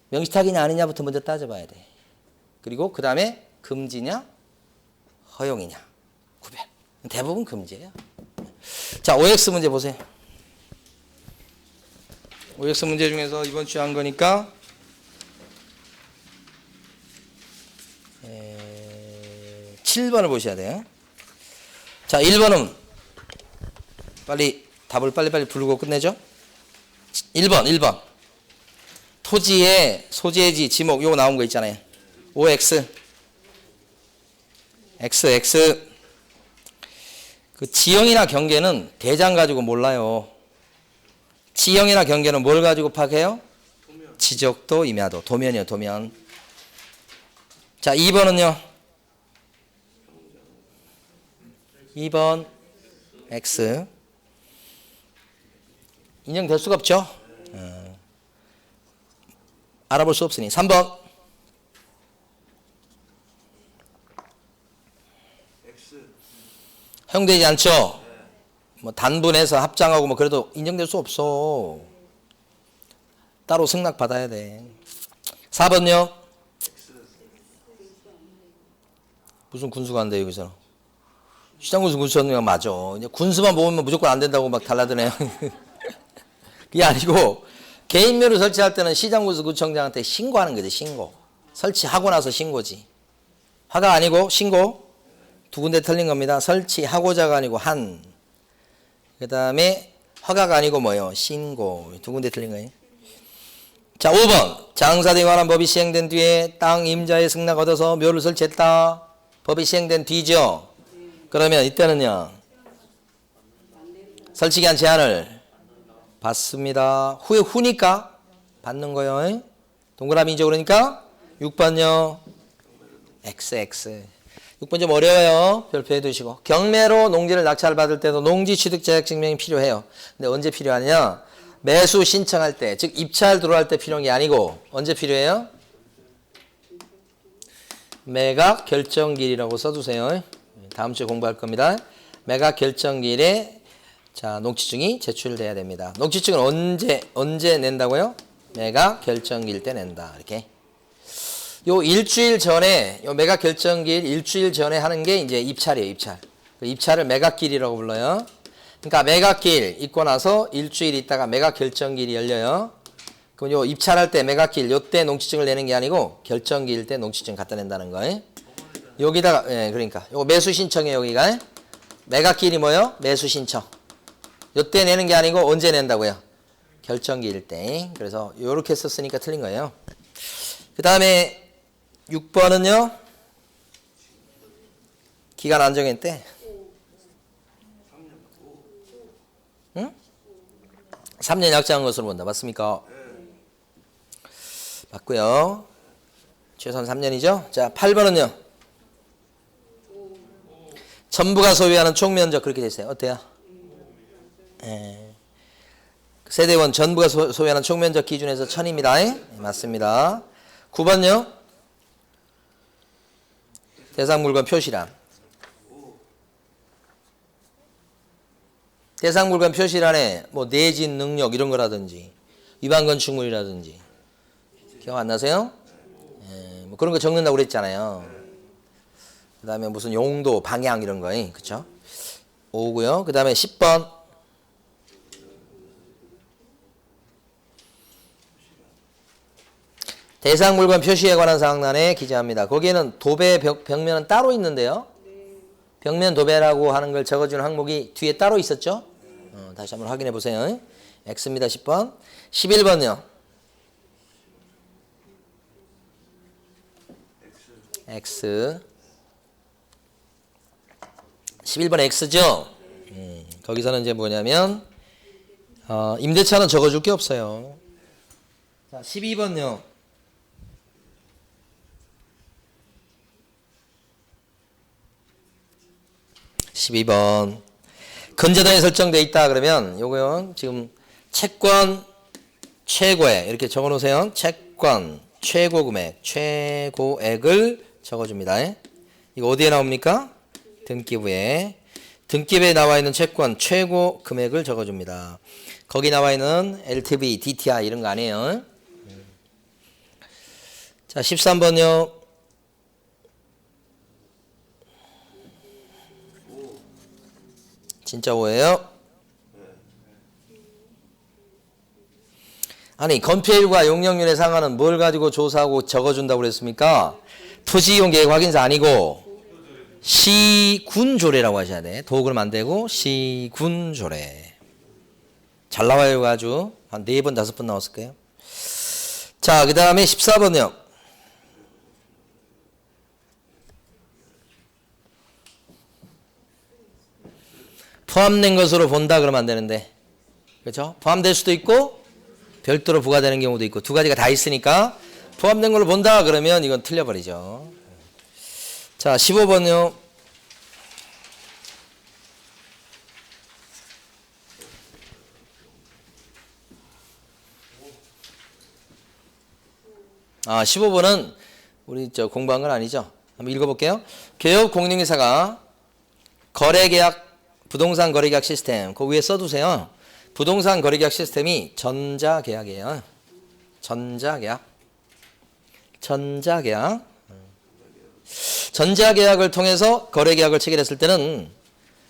명의신탁이냐 아니냐부터 먼저 따져봐야 돼. 그리고 그 다음에 금지냐 허용이냐 구별. 대부분 금지예요. 자, OX 문제 보세요. OX 문제 중에서 이번 주에 한 거니까 7번을 보셔야 돼요. 자, 1번은 빨리 답을 빨리빨리 부르고 끝내죠. 1번 토지의 소재지 지목 요거 나온 거 있잖아요. OX XX 그 지형이나 경계는 대장 가지고 몰라요. 지형이나 경계는 뭘 가지고 파악해요? 지적도 임야도 도면이요. 도면. 자, 2번은요. 2번 X 인정될 수가 없죠. 알아볼 수 없으니 3번 허용되지 않죠. 뭐 단분해서 합장하고 뭐 그래도 인정될 수 없어. 따로 승낙 받아야 돼. 4번요. 무슨 군수가 한대 여기서. 시장군수 군수는 맞아. 이제 군수만 모으면 무조건 안 된다고 막 달라드네요. 그게 아니고 개인묘를 설치할 때는 시장군수 구청장한테 신고하는 거지. 신고. 설치하고 나서 신고지. 화가 아니고 신고. 두 군데 틀린 겁니다. 설치하고자가 아니고 한. 그 다음에 허가가 아니고 뭐요? 신고. 두 군데 틀린 거예요. 자, 5번. 장사대에 관한 법이 시행된 뒤에 땅 임자의 승낙 얻어서 묘를 설치했다. 법이 시행된 뒤죠. 그러면 이때는요. 설치기한 제한을 받습니다. 후니까 받는 거예요. 동그라미죠. 그러니까 6번요. XX. 6번 좀 어려워요. 별표해 두시고. 경매로 농지를 낙찰 받을 때도 농지 취득 자격 증명이 필요해요. 근데 언제 필요하냐? 매수 신청할 때, 즉 입찰 들어갈 때 필요한 게 아니고 언제 필요해요? 매각 결정기일이라고 써두세요. 다음 주에 공부할 겁니다. 매각 결정기일에 자 농지증이 제출돼야 됩니다. 농지증은 언제 낸다고요? 매각 결정기일 때 낸다. 이렇게. 요 일주일 전에 요 매각 결정기일 일주일 전에 하는 게 이제 입찰이에요. 입찰. 입찰을 매각기일이라고 불러요. 그러니까 매각기일 있고 나서 일주일 있다가 매각 결정기일이 열려요. 그럼 요 입찰할 때 매각기일 요때 농지증을 내는 게 아니고 결정기일 때 농지증 갖다 낸다는 거예요. 여기다가 예, 그러니까 요거 매수 신청이에요. 여기가 매각기일이 뭐요? 매수 신청. 요때 내는 게 아니고 언제 낸다고요? 결정기일 때. 그래서 요렇게 썼으니까 틀린 거예요. 그 다음에 6번은요. 기간 안 정했대. 응? 3년 약정한 것으로 본다. 맞습니까? 맞고요. 최소한 3년이죠. 자, 8번은요. 전부가 소유하는 총면적 그렇게 됐어요. 어때요? 세대원 전부가 소유하는 총면적 기준에서 1000입니다. 네, 맞습니다. 9번요. 대상 물건 표시란. 대상 물건 표시란에 뭐 내진 능력 이런 거라든지 위반 건축물이라든지 기억 안 나세요? 뭐 그런 거 적는다고 그랬잖아요. 그 다음에 무슨 용도, 방향 이런 거, 그쵸? 5고요. 그 다음에 10번. 대상 물건 표시에 관한 사항란에 기재합니다. 거기에는 도배 벽면은 따로 있는데요. 벽면 도배라고 하는 걸 적어주는 항목이 뒤에 따로 있었죠? 다시 한번 확인해 보세요. X입니다. 10번. 11번요. X. 11번 X죠? 거기서는 이제 뭐냐면, 임대차는 적어줄 게 없어요. 자, 12번요. 건재단에 설정되어 있다 그러면 요거요. 지금 채권 최고액 이렇게 적어 놓으세요. 채권 최고 금액, 최고액을 적어 줍니다. 이거 어디에 나옵니까? 등기부에. 등기부에 나와 있는 채권 최고 금액을 적어 줍니다. 거기 나와 있는 LTV, DTI 이런 거 아니에요. 자, 13번요. 진짜 오예요? 아니 건폐율과 용적률의 상한은 뭘 가지고 조사하고 적어준다고 그랬습니까? 토지이용 계획 확인서 아니고 시군조례라고 하셔야 돼. 도 그러면 안 되고 시군조례. 잘 나와요. 이거 아주 한 4번 5번 나왔을 거예요. 자, 그 다음에 14번요. 포함된 것으로 본다 그러면 안 되는데, 그렇죠? 포함될 수도 있고 별도로 부과되는 경우도 있고 두 가지가 다 있으니까 포함된 걸로 본다 그러면 이건 틀려버리죠. 자, 15번요. 아, 15번은 우리 공부한 건 아니죠. 한번 읽어볼게요. 개업 공인중개사가 거래계약 부동산 거래계약 시스템 그 위에 써두세요. 부동산 거래계약 시스템이 전자계약이에요. 전자계약을 통해서 거래계약을 체결했을 때는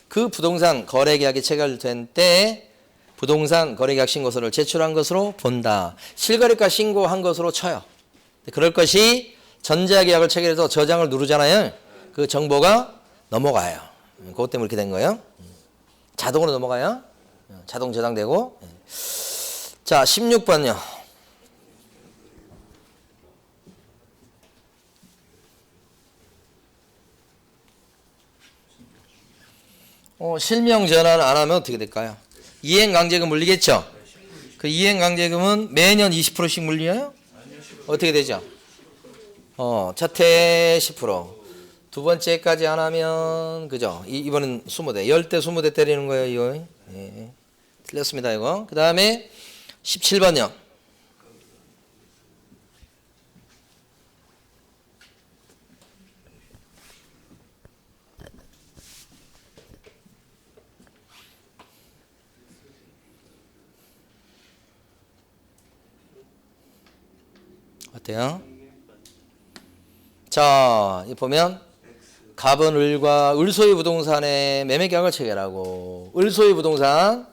그 부동산 거래계약이 체결된 때 부동산 거래계약 신고서를 제출한 것으로 본다. 실거래가 신고한 것으로 쳐요. 그럴 것이 전자계약을 체결해서 저장을 누르잖아요. 그 정보가 넘어가요. 그것 때문에 이렇게 된 거예요. 자동으로 넘어가요. 자동 저장되고. 자, 16번요. 실명 전환 안 하면 어떻게 될까요? 이행강제금 물리겠죠? 그 이행강제금은 매년 20%씩 물려요? 어떻게 되죠? 첫해 10%. 두 번째까지 안 하면, 그죠? 이번엔 20대. 10대, 20대 때리는 거예요, 이거. 예. 틀렸습니다, 이거. 그 다음에 17번요. 어때요? 자, 이 보면 갑은 을과 을소유 부동산의 매매계약을 체결하고 을소유 부동산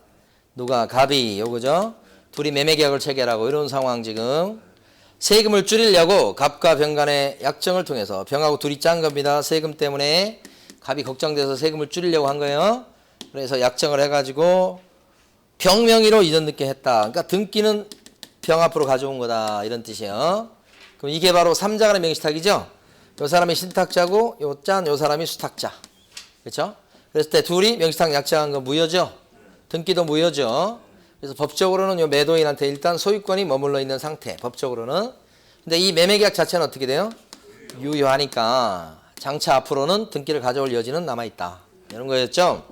누가 갑이 요거죠? 둘이 매매 계약을 체결하고 이런 상황 지금 세금을 줄이려고 갑과 병 간의 약정을 통해서 병하고 둘이 짠 겁니다. 세금 때문에 갑이 걱정돼서 세금을 줄이려고 한 거예요. 그래서 약정을 해가지고 병 명의로 이전 늦게 했다. 그러니까 등기는 병 앞으로 가져온 거다 이런 뜻이에요. 그럼 이게 바로 3자 간의 명의신탁이죠. 요 사람이 신탁자고 요 사람이 수탁자. 그렇죠? 그랬을 때 둘이 명의신탁 약정한 건 무효죠. 등기도 무효죠. 그래서 법적으로는 요 매도인한테 일단 소유권이 머물러 있는 상태. 법적으로는. 근데 이 매매계약 자체는 어떻게 돼요? 유효하니까 장차 앞으로는 등기를 가져올 여지는 남아있다. 이런 거였죠.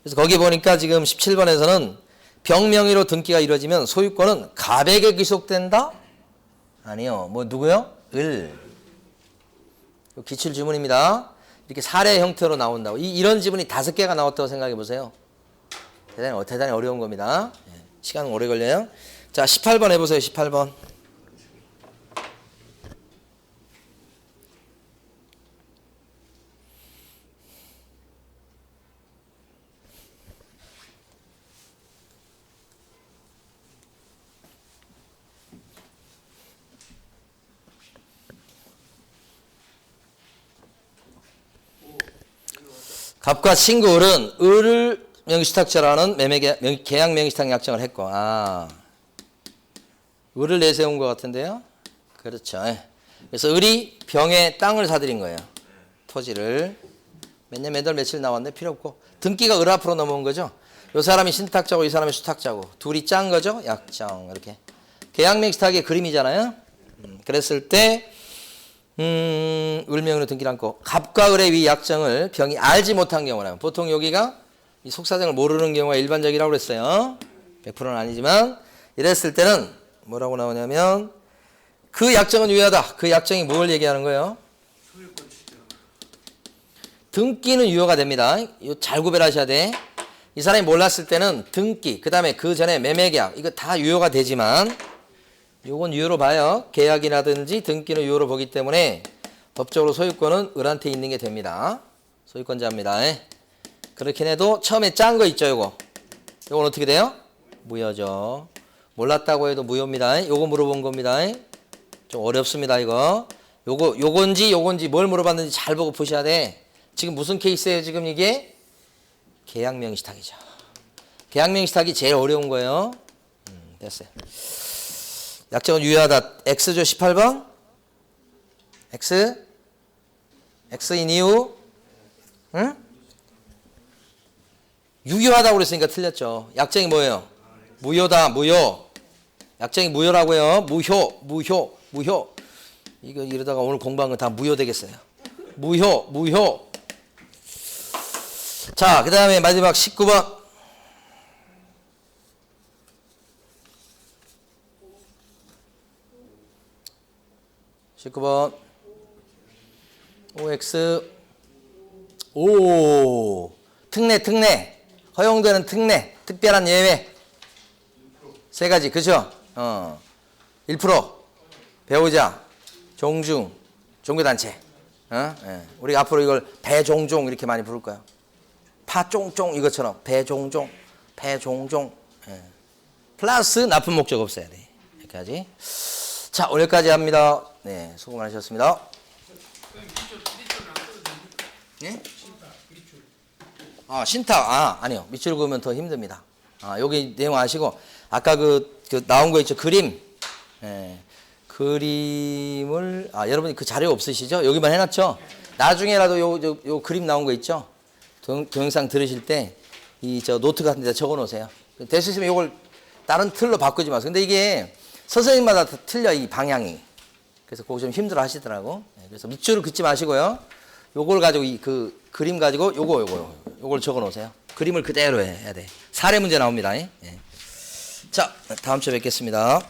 그래서 거기 보니까 지금 17번에서는 병 명의로 등기가 이루어지면 소유권은 갑에게 귀속된다? 아니요. 뭐 누구요? 기출 지문입니다. 이렇게 사례 형태로 나온다고. 이런 지문이 5개가 나왔다고 생각해 보세요. 대단히 어려운 겁니다. 시간은 오래 걸려요. 자, 18번 해보세요. 18번. 갑과 친구 을을 명의신탁자라는 계약 명의신탁 약정을 했고, 을을 내세운 것 같은데요. 그렇죠. 그래서 을이 병에 땅을 사들인 거예요. 토지를. 몇 년, 몇 월, 며칠 나왔는데 필요 없고. 등기가 을 앞으로 넘어온 거죠. 요 사람이 신탁자고 이 사람이 수탁자고. 둘이 짠 거죠. 약정. 이렇게. 계약 명의신탁의 그림이잖아요. 그랬을 때, 을명의로 등기를 않고 갑과 을의 위 약정을 병이 알지 못한 경우라면 보통 여기가 이 속사정을 모르는 경우가 일반적이라고 그랬어요. 100%는 아니지만 이랬을 때는 뭐라고 나오냐면 그 약정은 유효하다. 그 약정이 뭘 얘기하는 거예요? 등기는 유효가 됩니다. 이거 잘 구별하셔야 돼. 이 사람이 몰랐을 때는 등기, 그 다음에 그 전에 매매계약 이거 다 유효가 되지만 요건 유효로 봐요. 계약이라든지 등기는 유효로 보기 때문에 법적으로 소유권은 을한테 있는 게 됩니다. 소유권자입니다. 그렇긴 해도 처음에 짠 거 있죠, 요거. 요건 어떻게 돼요? 무효죠. 몰랐다고 해도 무효입니다. 요거 물어본 겁니다. 좀 어렵습니다, 이거. 요건지 뭘 물어봤는지 잘 보고 보셔야 돼. 지금 무슨 케이스예요, 지금 이게? 계약명의신탁이죠. 계약명의신탁이 제일 어려운 거예요. 됐어요. 약정은 유효하다. X죠, 18번? X인 이유? 응? 유효하다고 그랬으니까 틀렸죠. 약정이 뭐예요? 무효다, 무효. 약정이 무효라고요. 무효. 이거 이러다가 오늘 공부한 거 다 무효 되겠어요. 무효. 자, 그 다음에 마지막 19번. OX 특례 허용되는 특별한 예외 세 가지 그죠? 1% 배우자 종중 종교단체 우리가 앞으로 이걸 배종종 이렇게 많이 부를 거예요. 파종종 이것처럼 배종종 플러스 납품 목적 없어야 돼. 여기까지. 자, 오늘까지 합니다. 네, 수고 많으셨습니다. 예? 신탁. 아니요. 밑줄 그으면 더 힘듭니다. 여기 내용 아시고, 아까 그 나온 거 있죠. 그림. 그림을, 여러분이 그 자료 없으시죠? 여기만 해놨죠? 나중에라도 요 그림 나온 거 있죠? 동영상 들으실 때, 노트 같은 데 적어 놓으세요. 될 수 있으면 요걸 다른 틀로 바꾸지 마세요. 근데 이게, 선생님마다 다 틀려, 이 방향이. 그래서 그거 좀 힘들어 하시더라고. 그래서 밑줄을 긋지 마시고요. 요걸 가지고, 그 그림 가지고 요걸 적어 놓으세요. 그림을 그대로 해야 돼. 사례 문제 나옵니다. 자, 다음 주에 뵙겠습니다.